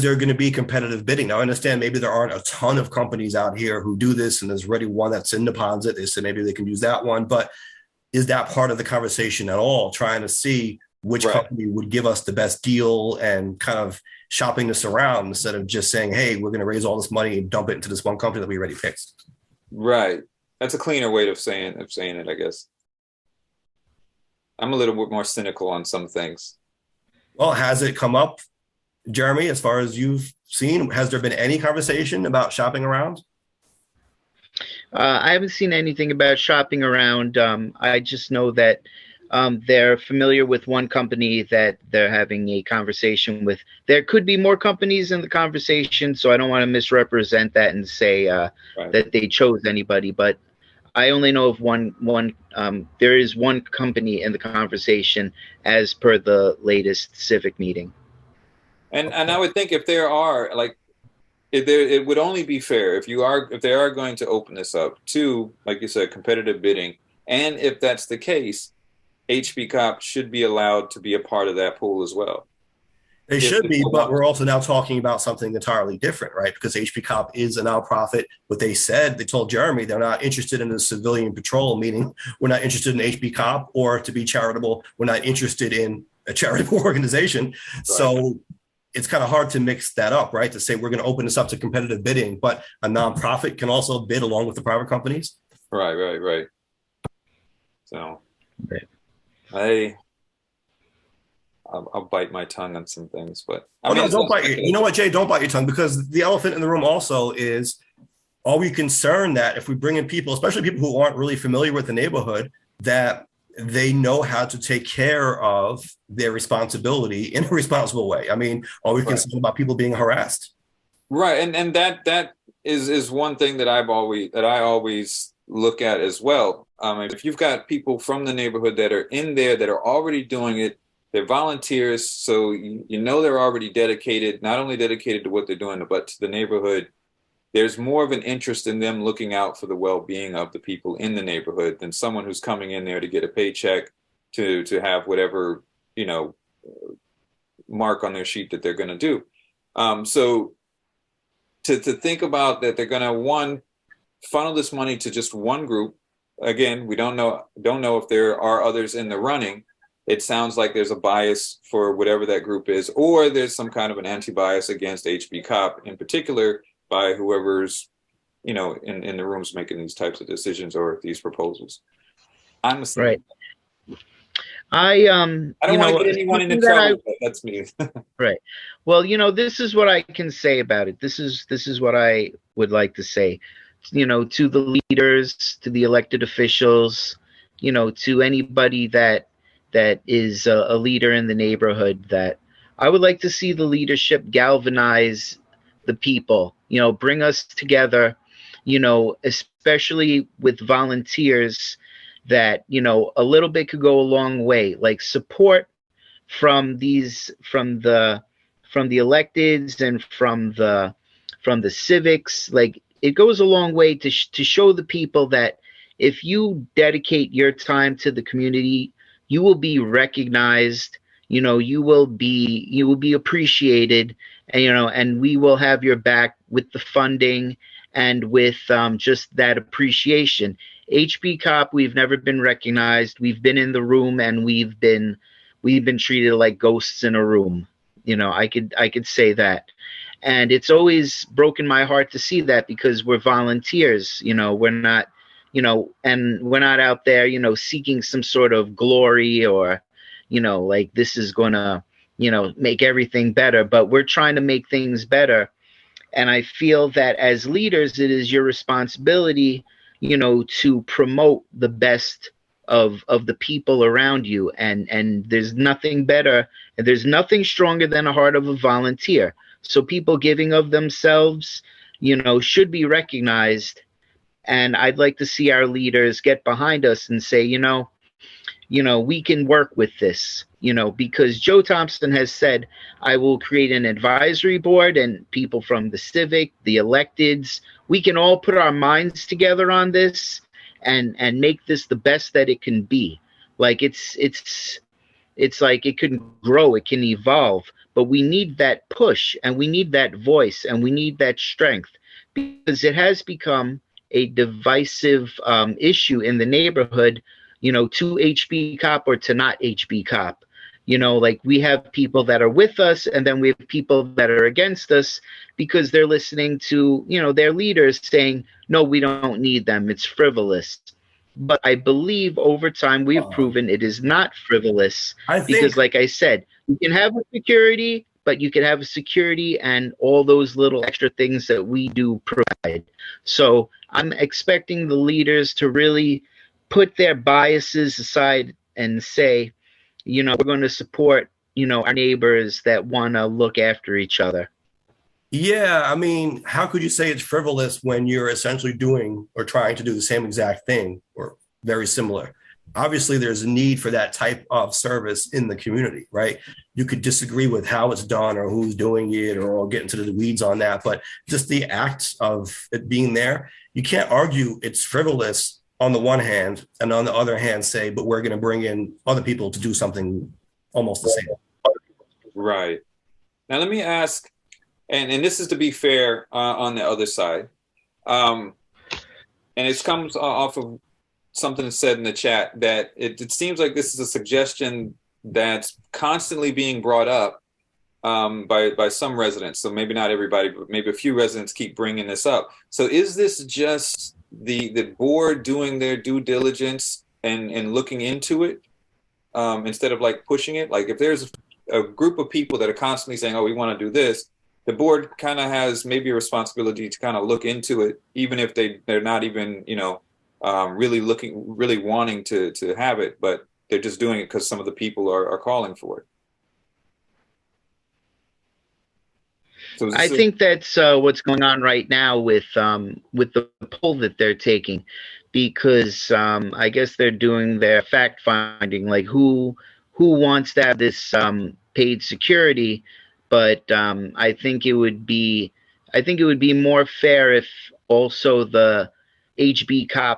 there going to be competitive bidding? Now, I understand maybe there aren't a ton of companies out here who do this, and there's already one that's in deposit. They said maybe they can use that one, but is that part of the conversation at all? Trying to see which company would give us the best deal and kind of shopping this around instead of just saying, hey, we're going to raise all this money and dump it into this one company that we already picked. Right. That's a cleaner way of saying it, I guess. I'm a little bit more cynical on some things. Well, has it come up, Jeremy, as far as you've seen? Has there been any conversation about shopping around? I haven't seen anything about shopping around. I just know that they're familiar with one company that they're having a conversation with. There could be more companies in the conversation, so I don't want to misrepresent that and say that they chose anybody. But I only know of one. There is one company in the conversation, as per the latest civic meeting. And I would think if there are like, it would only be fair if they are going to open this up to, like you said, competitive bidding, and if that's the case, HBCOP should be allowed to be a part of that pool as well. They should be, but we're also now talking about something entirely different, right? Because HBCOP is a nonprofit. What they told Jeremy, they're not interested in the civilian patrol, meaning we're not interested in HBCOP, or to be charitable, we're not interested in a charitable organization. Right. So it's kind of hard to mix that up, right? To say we're going to open this up to competitive bidding, but a nonprofit can also bid along with the private companies. Right. So I'll bite my tongue on some things, but don't bite you know what, Jay, don't bite your tongue, because the elephant in the room also is, are we concerned that if we bring in people, especially people who aren't really familiar with the neighborhood, that they know how to take care of their responsibility in a responsible way? I mean, are we concerned about people being harassed? Right. And that is one thing that I always look at as well. If you've got people from the neighborhood that are in there that are already doing it, they're volunteers, so you know they're already dedicated, not only dedicated to what they're doing, but to the neighborhood. There's more of an interest in them looking out for the well-being of the people in the neighborhood than someone who's coming in there to get a paycheck, to have whatever, mark on their sheet that they're going to do. So to think about that, they're going to funnel this money to just one group. Again, we don't know if there are others in the running. It sounds like there's a bias for whatever that group is, or there's some kind of an anti-bias against HBCOP in particular by whoever's, in the rooms making these types of decisions or these proposals. I'm right. I don't want to get anyone into trouble, but that's me. Right. Well, this is what I can say about it. This is what I would like to say, to the leaders, to the elected officials, to anybody that is a leader in the neighborhood, that I would like to see the leadership galvanize the people, bring us together, especially with volunteers, that, a little bit could go a long way, like support from the electeds and from the civics. Like, it goes a long way to show the people that if you dedicate your time to the community, you will be recognized, you will be appreciated, and we will have your back with the funding and with just that appreciation. HBCOP, we've never been recognized. We've been in the room and we've been treated like ghosts in a room. I could say that. And it's always broken my heart to see that, because we're volunteers, we're not, and we're not out there, seeking some sort of glory or, like this is gonna, make everything better, but we're trying to make things better. And I feel that as leaders, it is your responsibility, to promote the best of the people around you. And there's nothing better, and there's nothing stronger than a heart of a volunteer. So people giving of themselves, should be recognized. And I'd like to see our leaders get behind us and say, we can work with this, because Joe Thompson has said, I will create an advisory board, and people from the civic, the electeds, we can all put our minds together on this and make this the best that it can be. Like it's like it can grow, it can evolve, but we need that push, and we need that voice, and we need that strength, because it has become a divisive issue in the neighborhood, to HBCOP or to not HBCOP. Like we have people that are with us, and then we have people that are against us because they're listening to, their leaders saying, no, we don't need them, it's frivolous. But I believe over time we've proven it is not frivolous, because like I said, you can have a security, but you can have a security and all those little extra things that we do provide. So I'm expecting the leaders to really put their biases aside and say, we're going to support, our neighbors that want to look after each other. Yeah, I mean, how could you say it's frivolous when you're essentially doing or trying to do the same exact thing or very similar? Obviously, there's a need for that type of service in the community, right? You could disagree with how it's done or who's doing it or get into the weeds on that, but just the act of it being there, you can't argue it's frivolous on the one hand, and on the other hand, say, but we're going to bring in other people to do something almost the same. Right. Now, let me ask, and this is to be fair on the other side, and it comes off of something said in the chat that it seems like this is a suggestion that's constantly being brought up by some residents. So maybe not everybody, but maybe a few residents keep bringing this up. So is this just the board doing their due diligence and looking into it instead of like pushing it? Like if there's a group of people that are constantly saying, oh, we want to do this, the board kind of has maybe a responsibility to kind of look into it, even if they're not even, really wanting to have it, but they're just doing it because some of the people are calling for it. So I think that's what's going on right now with the poll that they're taking, because I guess they're doing their fact finding, like who wants to have this paid security. But I think it would be more fair if also the HBCOP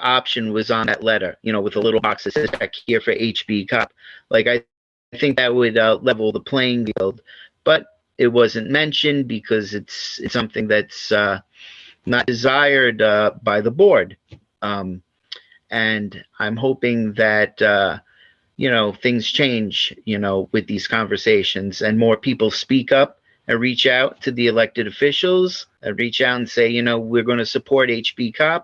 option was on that letter, with a little box that says back here for HBCOP. Like I think that would level the playing field, but it wasn't mentioned because it's something that's not desired by the board. And I'm hoping that things change, with these conversations and more people speak up and reach out to the elected officials and reach out and say, we're going to support HBCOP.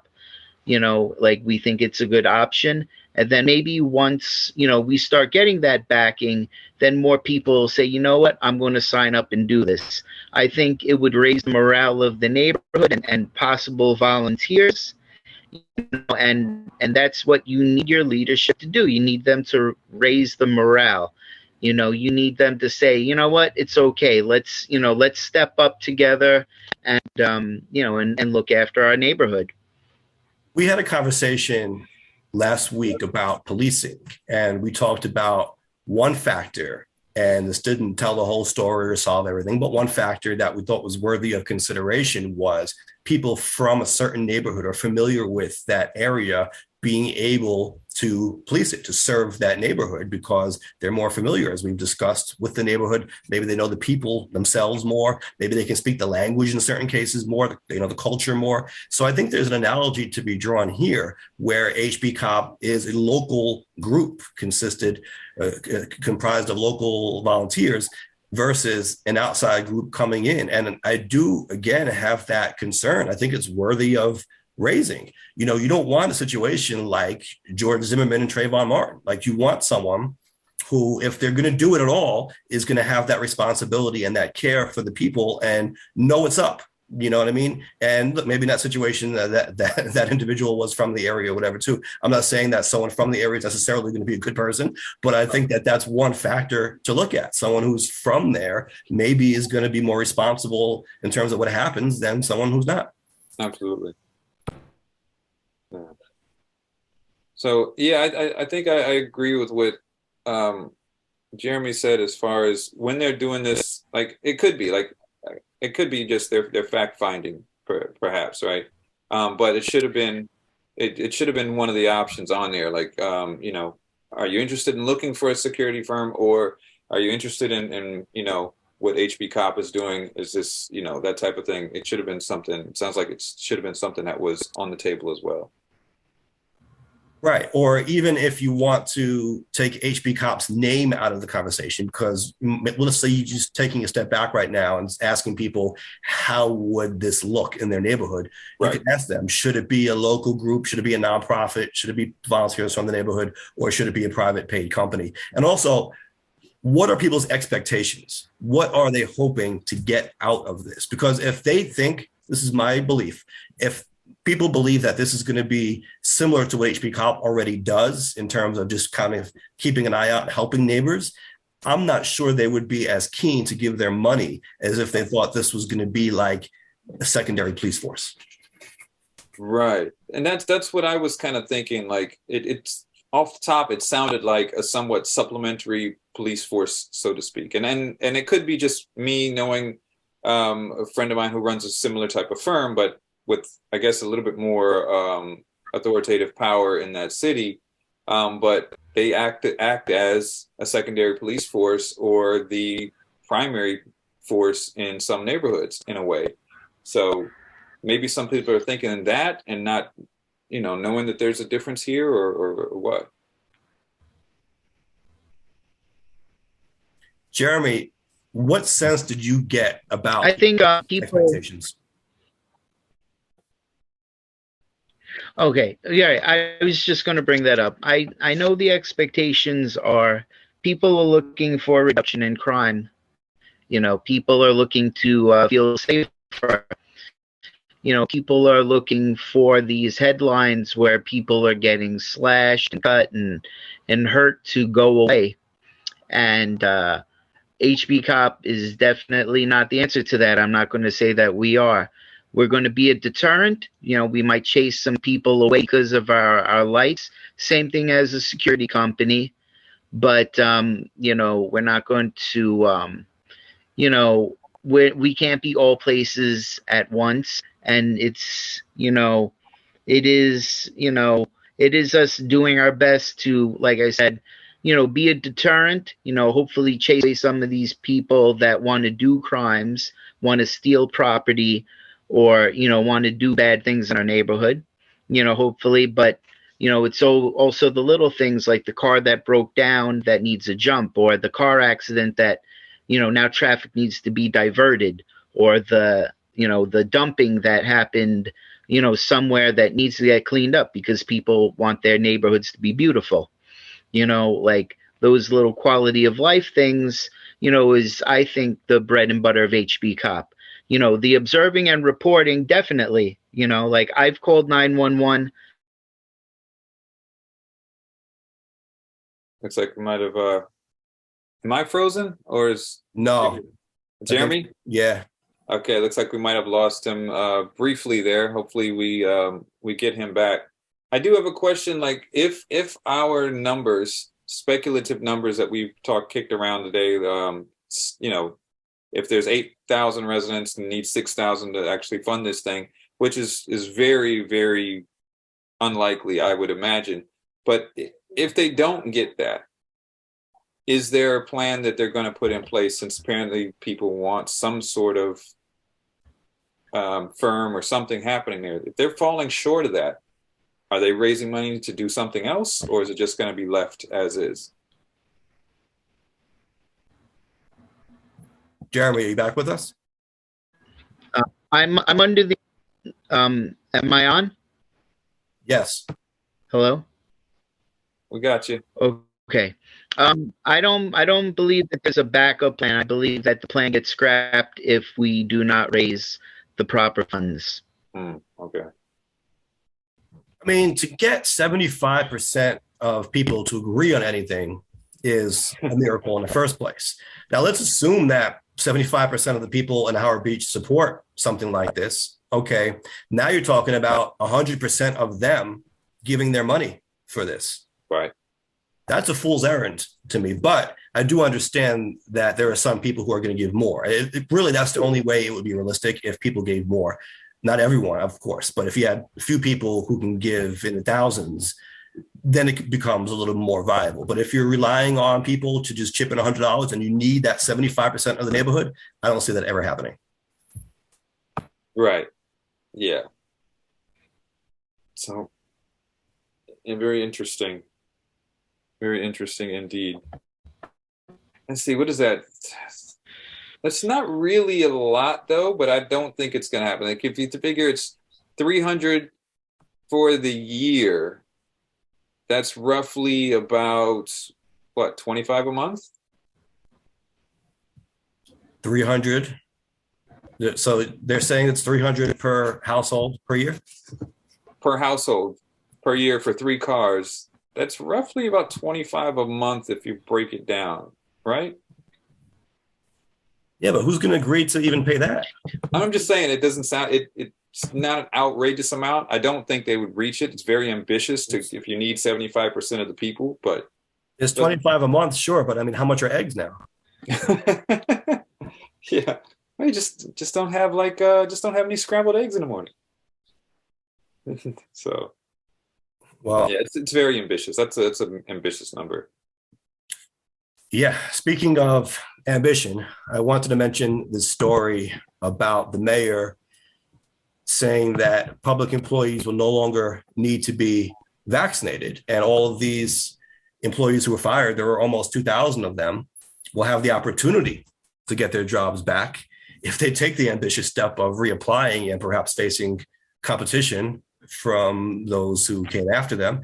Like we think it's a good option. And then maybe once, we start getting that backing, then more people say, you know what, I'm going to sign up and do this. I think it would raise the morale of the neighborhood and possible volunteers. And that's what you need your leadership to do. You need them to raise the morale. You need them to say, you know what, it's okay. Let's step up together and, and look after our neighborhood. We had a conversation last week about policing, and we talked about one factor, and this didn't tell the whole story or solve everything, but one factor that we thought was worthy of consideration was people from a certain neighborhood or familiar with that area being able to police it, to serve that neighborhood because they're more familiar, as we've discussed, with the neighborhood. Maybe they know the people themselves more. Maybe they can speak the language in certain cases more, they know the culture more. So I think there's an analogy to be drawn here where HBCOP is a local group comprised of local volunteers versus an outside group coming in. And I do, again, have that concern. I think it's worthy of raising. You don't want a situation like George Zimmerman and Trayvon Martin. Like you want someone who, if they're going to do it at all, is going to have that responsibility and that care for the people and know what's up. You know what I mean? And look, maybe in that situation that individual was from the area or whatever too. I'm not saying that someone from the area is necessarily going to be a good person, but I think that that's one factor to look at. Someone who's from there maybe is going to be more responsible in terms of what happens than someone who's not. Absolutely. Yeah. So yeah, I think I agree with what Jeremy said as far as when they're doing this. Like it could be just their fact finding, perhaps, right? But it should have been one of the options on there. Like are you interested in looking for a security firm, or are you interested in what HBCOP is doing? Is this that type of thing? It should have been something. It sounds like it should have been something that was on the table as well. Right. Or even if you want to take HBCOP's name out of the conversation, because let's say you're just taking a step back right now and asking people, how would this look in their neighborhood? Right. You can ask them, should it be a local group? Should it be a nonprofit? Should it be volunteers from the neighborhood? Or should it be a private paid company? And also, what are people's expectations? What are they hoping to get out of this? Because if they think, this is my belief, if people believe that this is going to be similar to what HBCOP already does in terms of just kind of keeping an eye out and helping neighbors, I'm not sure they would be as keen to give their money as if they thought this was going to be like a secondary police force. Right. And that's what I was kind of thinking. Like it's off the top, it sounded like a somewhat supplementary police force, so to speak. And it could be just me knowing a friend of mine who runs a similar type of firm, but with, I guess, a little bit more authoritative power in that city. But they act as a secondary police force or the primary force in some neighborhoods in a way. So maybe some people are thinking that and not, knowing that there's a difference here or what. Jeremy, what sense did you get about I think people. expectations? Okay, yeah, I was just going to bring that up. I know the expectations are people are looking for a reduction in crime. People are looking to feel safer. People are looking for these headlines where people are getting slashed and cut and hurt to go away. And HBCOP is definitely not the answer to that. I'm not going to say that we are. We're going to be a deterrent. We might chase some people away because of our lights. Same thing as a security company. But, we're not going to, we can't be all places at once. And it's, it is us doing our best to, like I said, be a deterrent, hopefully chase away some of these people that want to do crimes, want to steal property, or, want to do bad things in our neighborhood, hopefully. But, it's also the little things like the car that broke down that needs a jump, or the car accident that, now traffic needs to be diverted, or the dumping that happened, somewhere that needs to get cleaned up because people want their neighborhoods to be beautiful. Like those little quality of life things, is, I think, the bread and butter of HBCOP. The observing and reporting, definitely, like I've called 911. Looks like we might have, am I frozen or is No. Jeremy? Yeah. Okay. Looks like we might have lost him briefly there. Hopefully we get him back. I do have a question. Like if our numbers, speculative numbers that we've kicked around today, if there's 8,000 residents and need 6,000 to actually fund this thing, which is very, very unlikely, I would imagine. But if they don't get that, is there a plan that they're going to put in place, since apparently people want some sort of firm or something happening there? If they're falling short of that, are they raising money to do something else, or is it just going to be left as is? Jeremy, are you back with us? I'm under the. Am I on? Yes. Hello. We got you. Okay. I don't believe that there's a backup plan. I believe that the plan gets scrapped if we do not raise the proper funds. Okay. I mean, to get 75% of people to agree on anything is a miracle in the first place. Now, let's assume that 75% of the people in Howard Beach support something like this. Okay. Now you're talking about 100% of them giving their money for this. Right. That's a fool's errand to me, but I do understand that there are some people who are going to give more. Really, that's the only way it would be realistic, if people gave more. Not everyone, of course, but if you had a few people who can give in the thousands, then it becomes a little more viable. But if you're relying on people to just chip in $100 and you need that 75% of the neighborhood, I don't see that ever happening. Right. Yeah. So, very interesting. Very interesting indeed. Let's see, what is that? That's not really a lot, though, but I don't think it's going to happen. Like, if you figure it's 300 for the year, that's roughly about, what, 25 a month? 300. So they're saying it's 300 per household per year? Per household per year for 3 cars. That's roughly about 25 a month if you break it down, right? Yeah, but who's going to agree to even pay that? I'm just saying it doesn't sound it's not an outrageous amount. I don't think they would reach it. It's very ambitious to if you need 75% of the people, but It's 25 a month, sure, but I mean, how much are eggs now? yeah. I just don't have just don't have any scrambled eggs in the morning. So Well, yeah, it's very ambitious. That's an ambitious number. yeah, speaking of ambition, I wanted to mention this story about the mayor saying that public employees will no longer need to be vaccinated. And all of these employees who were fired, there were almost 2,000 of them, will have the opportunity to get their jobs back if they take the ambitious step of reapplying and perhaps facing competition from those who came after them.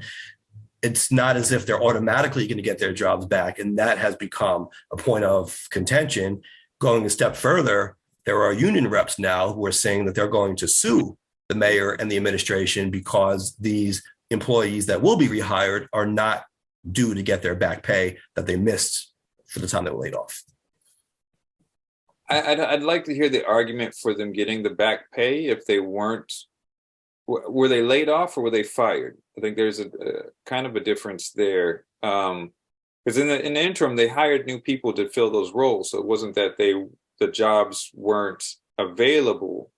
It's not as if they're automatically going to get their jobs back. And that has become a point of contention. Going a step further, there are union reps now who are saying that they're going to sue the mayor and the administration because these employees that will be rehired are not due to get their back pay that they missed for the time they were laid off. I'd like to hear the argument for them getting the back pay if they weren't. Were they laid off or were they fired? I think there's a kind of a difference there. Because in the interim, they hired new people to fill those roles, so it wasn't that the jobs weren't available.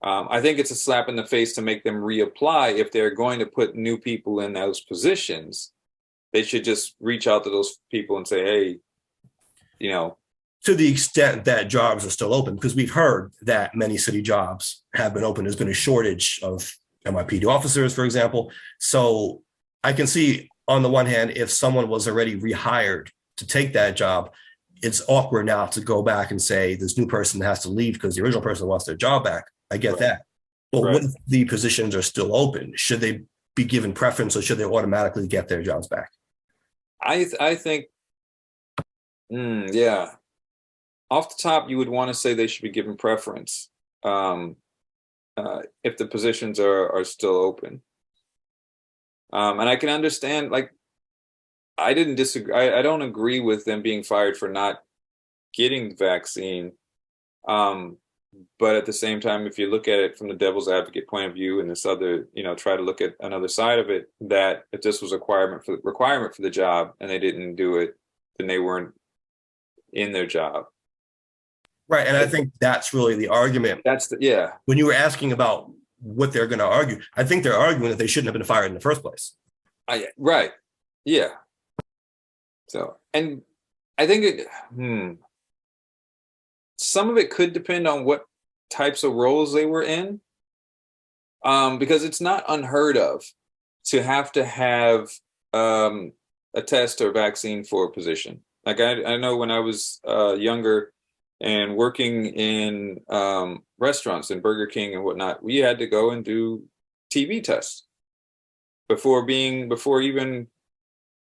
I think it's a slap in the face to make them reapply. If they're going to put new people in those positions, they should just reach out to those people and say, hey, to the extent that jobs are still open, because we've heard that many city jobs have been open. There's been a shortage of NYPD officers, for example. So I can see on the one hand, if someone was already rehired to take that job, it's awkward now to go back and say this new person has to leave because the original person wants their job back. I get that. But what if the positions are still open? Should they be given preference or should they automatically get their jobs back? I think, yeah. Off the top, you would want to say they should be given preference if the positions are still open. And I can understand, I didn't disagree. I don't agree with them being fired for not getting the vaccine. But at the same time, if you look at it from the devil's advocate point of view and this other, try to look at another side of it, that if this was a requirement for the job and they didn't do it, then they weren't in their job. Right. And I think that's really the argument. When you were asking about what they're going to argue, I think they're arguing that they shouldn't have been fired in the first place. Right. Yeah. So, and I think some of it could depend on what types of roles they were in, because it's not unheard of to have a test or vaccine for a position. Like I know when I was younger and working in restaurants and Burger King and whatnot, we had to go and do TB tests before even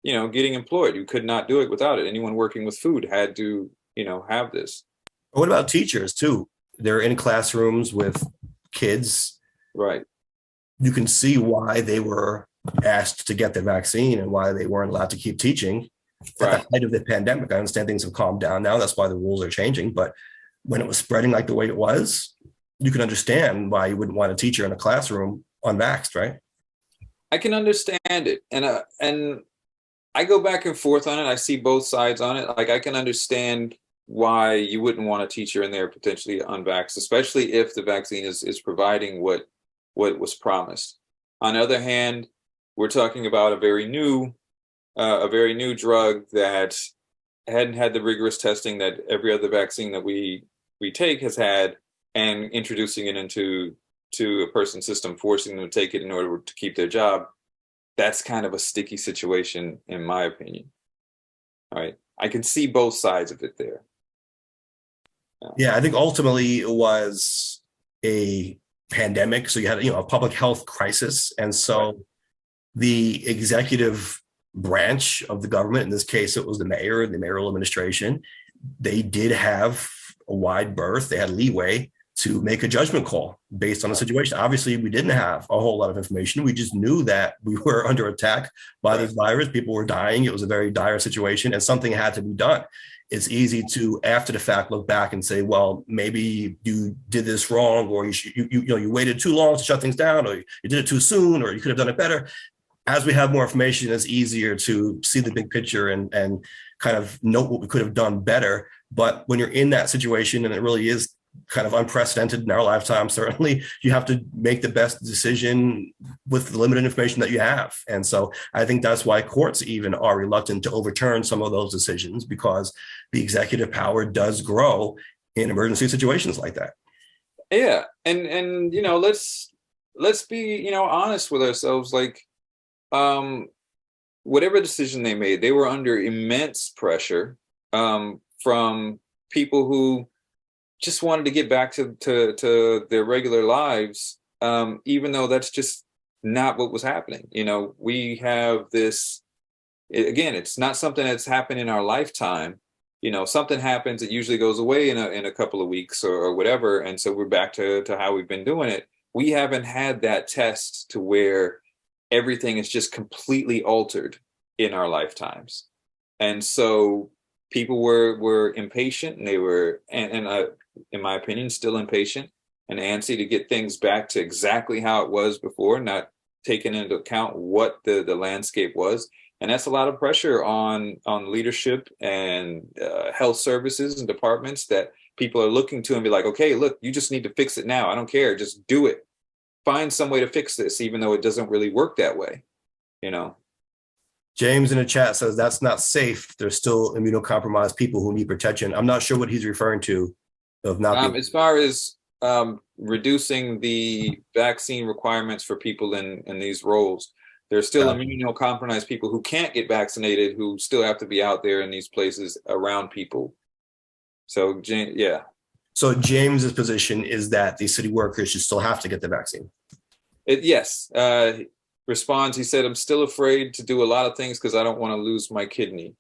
getting employed. You could not do it without it. Anyone working with food had to have this. What about teachers too? They're in classrooms with kids. Right. You can see why they were asked to get the vaccine and why they weren't allowed to keep teaching. At the height of the pandemic, I understand things have calmed down now. That's why the rules are changing. But when it was spreading like the way it was, you can understand why you wouldn't want a teacher in a classroom unvaxxed, right? I can understand it. And I go back and forth on it. I see both sides on it. Like I can understand why you wouldn't want a teacher in there potentially unvaxxed, especially if the vaccine is providing what was promised. On the other hand, we're talking about a very new drug that hadn't had the rigorous testing that every other vaccine that we take has had, and introducing it into a person's system, forcing them to take it in order to keep their job. That's kind of a sticky situation, in my opinion. All right. I can see both sides of it there. Yeah, I think ultimately it was a pandemic. So you had, a public health crisis. And so the executive branch of the government, in this case, it was the mayor and the mayoral administration, they did have a wide berth. They had leeway to make a judgment call based on the situation. Obviously, we didn't have a whole lot of information. We just knew that we were under attack by this virus. People were dying. It was a very dire situation, and something had to be done. It's easy to, after the fact, look back and say, well, maybe you did this wrong, or you waited too long to shut things down, or you did it too soon, or you could have done it better. As we have more information, it's easier to see the big picture and kind of note what we could have done better. But when you're in that situation, and it really is kind of unprecedented in our lifetime, certainly, you have to make the best decision with the limited information that you have. And so I think that's why courts even are reluctant to overturn some of those decisions, because the executive power does grow in emergency situations like that. Yeah. And let's be, honest with ourselves. Like, whatever decision they made, they were under immense pressure from people who just wanted to get back to their regular lives, even though that's just not what was happening. We have this, again, it's not something that's happened in our lifetime. Something happens, it usually goes away in a couple of weeks or whatever. And so we're back to how we've been doing it. We haven't had that test to where everything is just completely altered in our lifetimes. And so people were impatient, and they were, and in my opinion, still impatient and antsy to get things back to exactly how it was before, not taking into account what the landscape was. And that's a lot of pressure on leadership and health services and departments that people are looking to and be like, okay, look, you just need to fix it now. I don't care. Just do it. Find some way to fix this, even though it doesn't really work that way, James in the chat says that's not safe. There's still immunocompromised people who need protection. I'm not sure what he's referring to of not being. As far as reducing the vaccine requirements for people in these roles, there's still immunocompromised people who can't get vaccinated, who still have to be out there in these places around people. So, yeah. So James's position is that the city workers should still have to get the vaccine. Yes. Responds, he said, I'm still afraid to do a lot of things because I don't want to lose my kidney.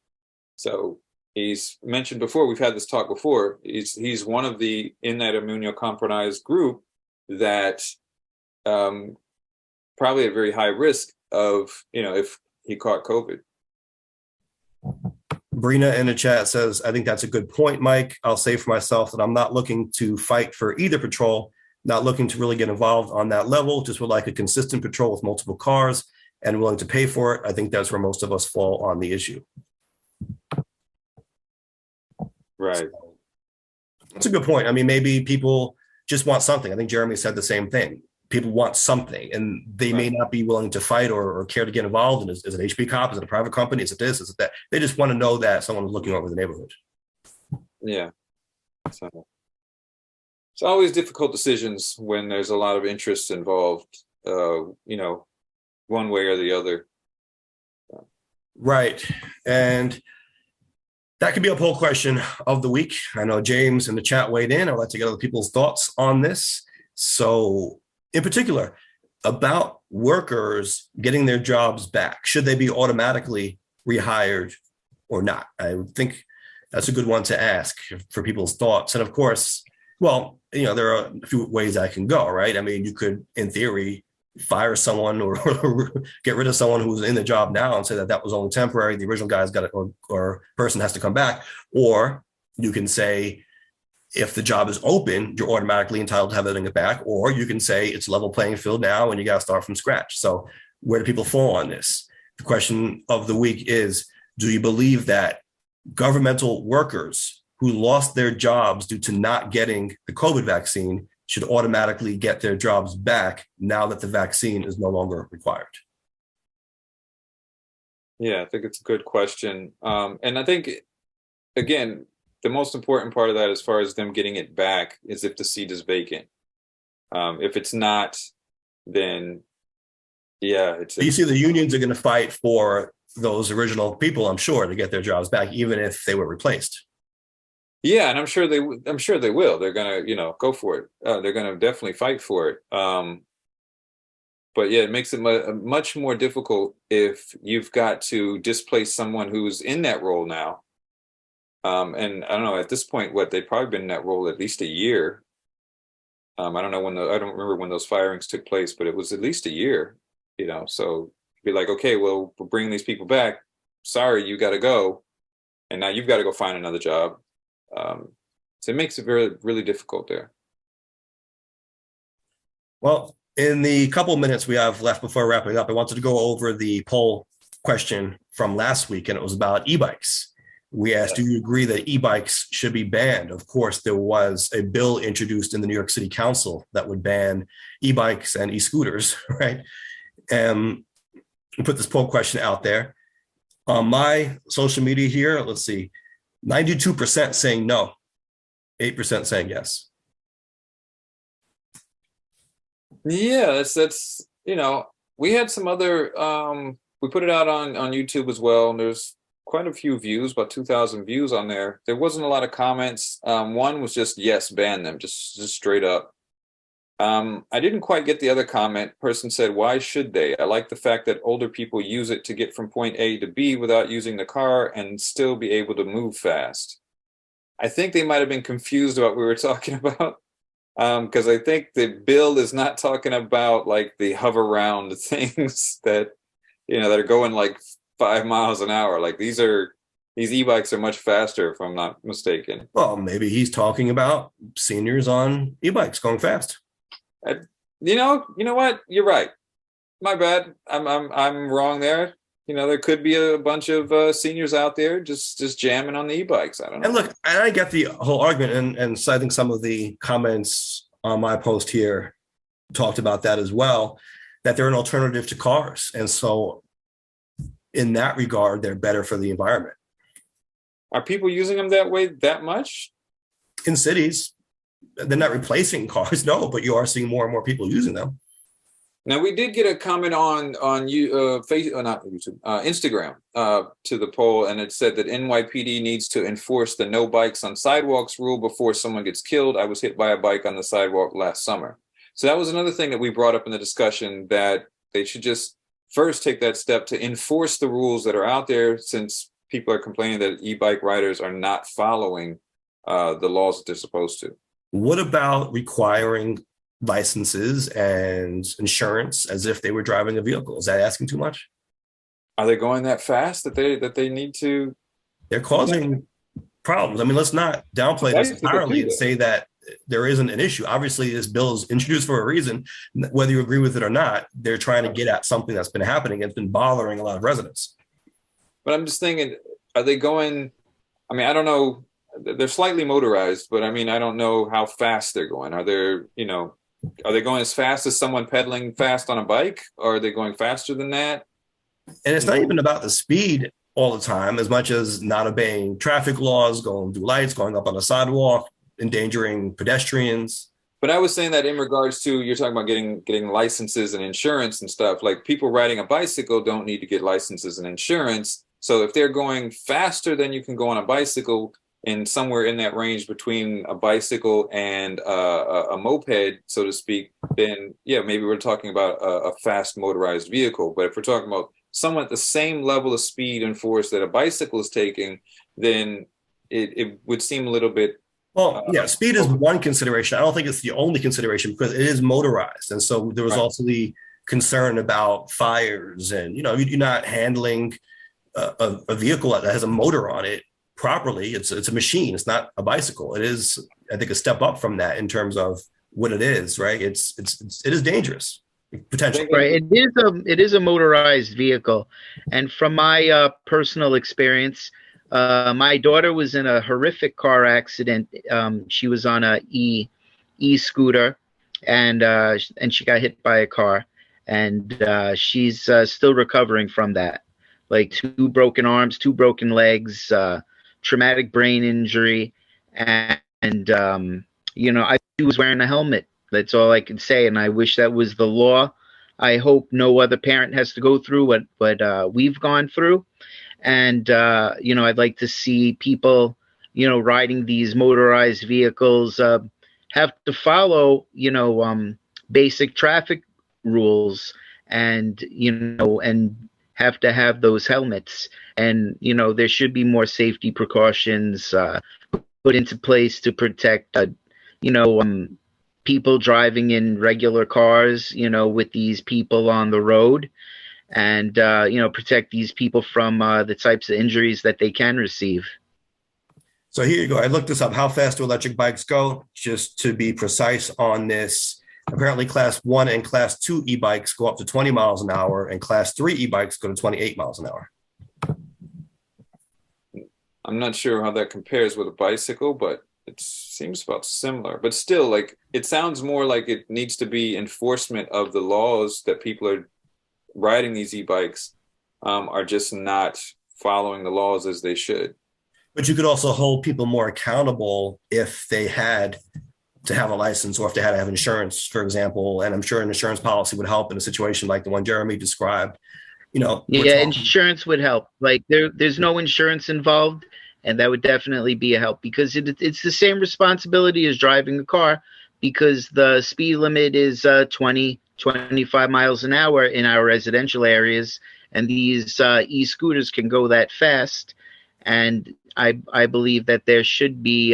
So he's mentioned before, we've had this talk before, he's one of the, in that immunocompromised group that probably at very high risk of, if he caught COVID. Brina in the chat says, I think that's a good point, Mike. I'll say for myself that I'm not looking to fight for either patrol, not looking to really get involved on that level, just would like a consistent patrol with multiple cars and willing to pay for it. I think that's where most of us fall on the issue. Right. That's a good point. I mean, maybe people just want something. I think Jeremy said the same thing. People want something, and they may not be willing to fight or care to get involved. And is it HBCOP? Is it a private company? Is it this? Is it that? They just want to know that someone is looking over the neighborhood. Yeah. So it's always difficult decisions when there's a lot of interest involved, one way or the other. Right. And that could be a poll question of the week. I know James in the chat weighed in. I'd like to get other people's thoughts on this. So in particular, about workers getting their jobs back, should they be automatically rehired or not? I would think that's a good one to ask for people's thoughts. And of course, well, there are a few ways I can go, right? I mean, you could, in theory, fire someone or get rid of someone who's in the job now and say that was only temporary. The original guy's got it, or person has to come back. Or you can say, if the job is open, you're automatically entitled to have it back. Or you can say it's level playing field now and you got to start from scratch. So where do people fall on this? The question of the week is, do you believe that governmental workers who lost their jobs due to not getting the COVID vaccine should automatically get their jobs back now that the vaccine is no longer required? Yeah, I think it's a good question. And I think, again, the most important part of that, as far as them getting it back, is if the seat is vacant. If it's not, then yeah. You see, the unions are going to fight for those original people, I'm sure, to get their jobs back, even if they were replaced. Yeah, and I'm sure they will. They're gonna, go for it. They're gonna definitely fight for it. But yeah, it makes it much more difficult if you've got to displace someone who's in that role now. And I don't know, at this point, they've probably been in that role at least a year. I don't know when I don't remember when those firings took place, but it was at least a year, so be like, okay, well, we're bringing these people back. Sorry, you got to go. And now you've got to go find another job. So it makes it really difficult there. Well, in the couple minutes we have left before wrapping up, I wanted to go over the poll question from last week, and it was about e-bikes. We asked, do you agree that e-bikes should be banned? Of course, there was a bill introduced in the New York City Council that would ban e-bikes and e-scooters, right? And we put this poll question out there. On my social media here, let's see, 92% saying no, 8% saying yes. Yeah, that's we had some other we put it out on YouTube as well, and there's quite a few views, about 2,000 views on there. There wasn't a lot of comments. One was just yes, ban them, just straight up. I didn't quite get the other comment. Person said, why should they? I like the fact that older people use it to get from point A to B without using the car and still be able to move fast. I think they might have been confused about what we were talking about. Because I think the bill is not talking about like the hover round things that that are going like 5 miles an hour. Like these e-bikes are much faster, if I'm not mistaken. Well, maybe he's talking about seniors on e-bikes going fast. You know what? You're right. My bad. I'm wrong there. There could be a bunch of seniors out there just jamming on the e-bikes. I don't know. And look, I get the whole argument, and citing some of the comments on my post here talked about that as well, that they're an alternative to cars. And so in that regard, they're better for the environment. Are people using them that way that much? In cities, they're not replacing cars, no, but you are seeing more and more people using them. Now, we did get a comment on not YouTube, Instagram to the poll, and it said that NYPD needs to enforce the no bikes on sidewalks rule before someone gets killed. I was hit by a bike on the sidewalk last summer. So that was another thing that we brought up in the discussion, that they should just first take that step to enforce the rules that are out there, since people are complaining that e-bike riders are not following the laws that they're supposed to. What about requiring licenses and insurance as if they were driving a vehicle? Is that asking too much? Are they going that fast that they need to? They're causing problems. I mean, let's not downplay this entirely and say that there isn't an issue. Obviously, this bill is introduced for a reason. Whether you agree with it or not, they're trying to get at something that's been happening. It's been bothering a lot of residents. But I'm just thinking, are they going? I mean, I don't know. They're slightly motorized, but I mean, I don't know how fast they're going. Are they going as fast as someone pedaling fast on a bike, or are they going faster than that? And it's not even about the speed all the time, as much as not obeying traffic laws, going through lights, going up on a sidewalk, endangering pedestrians. But I was saying that in regards to, you're talking about getting licenses and insurance and stuff. Like, people riding a bicycle don't need to get licenses and insurance. So if they're going faster than you can go on a bicycle, and somewhere in that range between a bicycle and a moped, so to speak, then yeah, maybe we're talking about a fast motorized vehicle. But if we're talking about someone at the same level of speed and force that a bicycle is taking, then it would seem a little bit. Well, yeah, speed is one consideration. I don't think it's the only consideration, because it is motorized. And so there was also the concern about fires, and, you're not handling a vehicle that has a motor on it properly. It's a machine. It's not a bicycle. It is, I think, a step up from that in terms of what it is, right? It is dangerous, potentially. Right. It is a motorized vehicle. And from my personal experience, my daughter was in a horrific car accident. She was on a e-scooter, and she got hit by a car, and she's still recovering from that. Like 2 broken arms, 2 broken legs, traumatic brain injury, and she was wearing a helmet. That's all I can say, and I wish that was the law. I hope no other parent has to go through what we've gone through. And I'd like to see people riding these motorized vehicles have to follow basic traffic rules, and and have to have those helmets. And there should be more safety precautions put into place to protect people driving in regular cars, with these people on the road, and protect these people from the types of injuries that they can receive. So here you go. I looked this up. How fast do electric bikes go? Just to be precise on this, apparently class 1 and class 2 e-bikes go up to 20 miles an hour, and class 3 e-bikes go to 28 miles an hour. I'm not sure how that compares with a bicycle, but it seems about similar. But still, like, it sounds more like it needs to be enforcement of the laws that people are riding these e-bikes are just not following the laws as they should. But you could also hold people more accountable if they had to have a license or if they had to have insurance, for example. And I'm sure an insurance policy would help in a situation like the one Jeremy described. Yeah, insurance would help. Like there's no insurance involved, and that would definitely be a help, because it's the same responsibility as driving a car, because the speed limit is 20, 25 miles an hour in our residential areas, and these e-scooters can go that fast. And I believe that there should be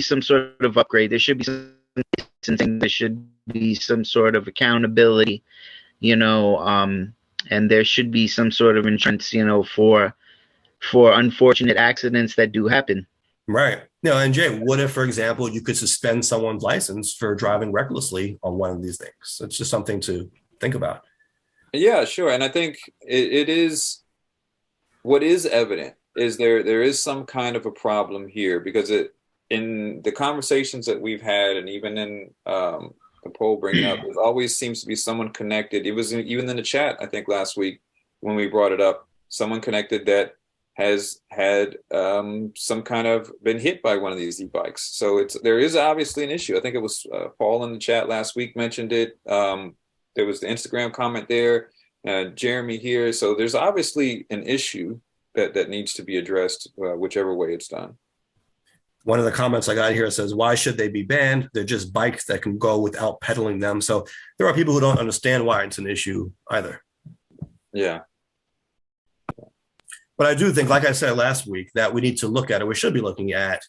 some sort of upgrade. There should be some licensing. There should be some sort of accountability, and there should be some sort of insurance, for unfortunate accidents that do happen. Right. And Jay, what if, for example, you could suspend someone's license for driving recklessly on one of these things? It's just something to think about. Yeah, sure. And I think it is, what is evident is there is some kind of a problem here, because in the conversations that we've had, and even in the poll bringing up, it always seems to be someone connected. It was even in the chat, I think last week when we brought it up, someone connected that has had some kind of been hit by one of these e-bikes. So there is obviously an issue. I think it was Paul in the chat last week mentioned it. There was the Instagram comment there, Jeremy here. So there's obviously an issue that needs to be addressed, whichever way it's done. One of the comments I got here says, why should they be banned? They're just bikes that can go without pedaling them. So there are people who don't understand why it's an issue either. Yeah. But I do think, like I said last week, that we need to look at it. We should be looking at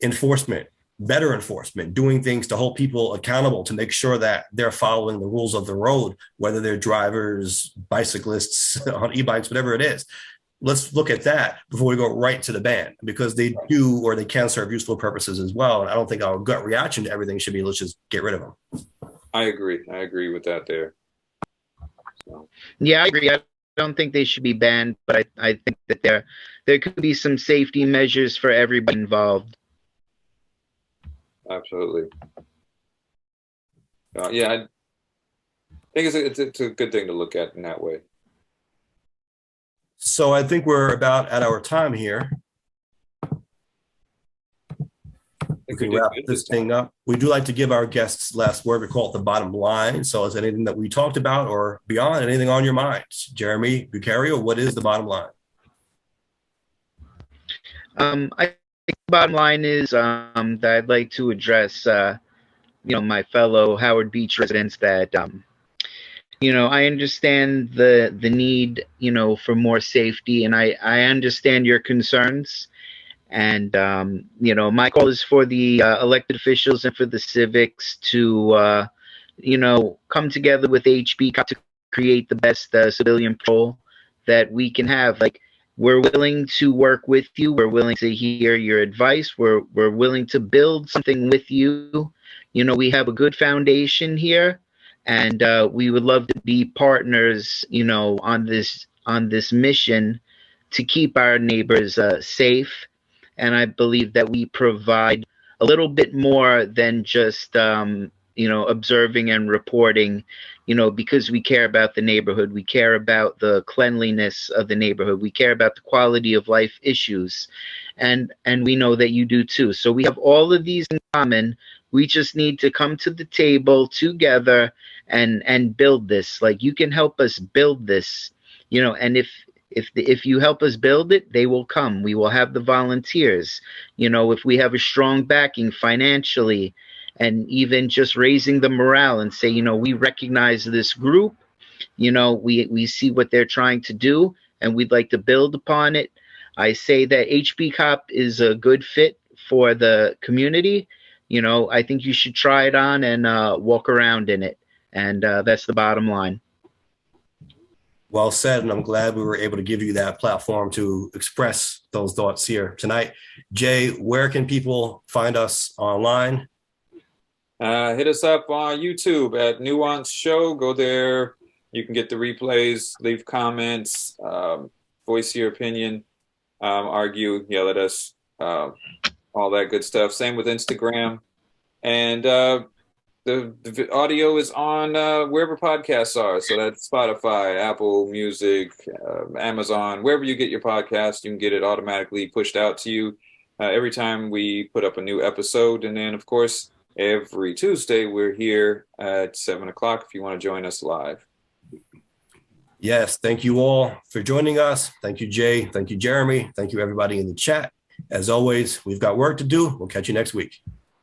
enforcement, better enforcement, doing things to hold people accountable, to make sure that they're following the rules of the road, whether they're drivers, bicyclists, on e-bikes, whatever it is. Let's look at that before we go right to the ban, because they do, or they can serve useful purposes as well. And I don't think our gut reaction to everything should be, let's just get rid of them. I agree with that there. So. Yeah, I agree. I don't think they should be banned, but I think that there could be some safety measures for everybody involved. Absolutely. Yeah, I think it's a good thing to look at in that way. So I think we're about at our time here. We can wrap this thing up. We do like to give our guests last word. We call it the bottom line. So is anything that we talked about or beyond, anything on your mind? Jeremy Bucaria, what is the bottom line? I think the bottom line is that I'd like to address, my fellow Howard Beach residents that, I understand the need, for more safety, and I understand your concerns. And, my call is for the elected officials and for the civics to, come together with HBCOP to create the best civilian patrol that we can have. Like, we're willing to work with you. We're willing to hear your advice. We're willing to build something with you. We have a good foundation here, and we would love to be partners, on this mission to keep our neighbors safe. And I believe that we provide a little bit more than just, observing and reporting, because we care about the neighborhood. We care about the cleanliness of the neighborhood. We care about the quality of life issues. And we know that you do too. So we have all of these in common. We just need to come to the table together and build this. Like, you can help us build this, and if you help us build it, they will come. We will have the volunteers. If we have a strong backing financially, and even just raising the morale and say, we recognize this group, we see what they're trying to do, and we'd like to build upon it. I say that HBCOP is a good fit for the community. I think you should try it on and walk around in it. And that's the bottom line. Well said, and I'm glad we were able to give you that platform to express those thoughts here tonight. Jay, where can people find us online? Hit us up on YouTube at Nuance Show. Go there. You can get the replays, leave comments, voice your opinion, argue, yell at us, all that good stuff. Same with Instagram. And the audio is on wherever podcasts are. So that's Spotify, Apple Music, Amazon, wherever you get your podcast, you can get it automatically pushed out to you every time we put up a new episode. And then, of course, every Tuesday, we're here at 7 o'clock if you want to join us live. Yes, thank you all for joining us. Thank you, Jay. Thank you, Jeremy. Thank you, everybody in the chat. As always, we've got work to do. We'll catch you next week.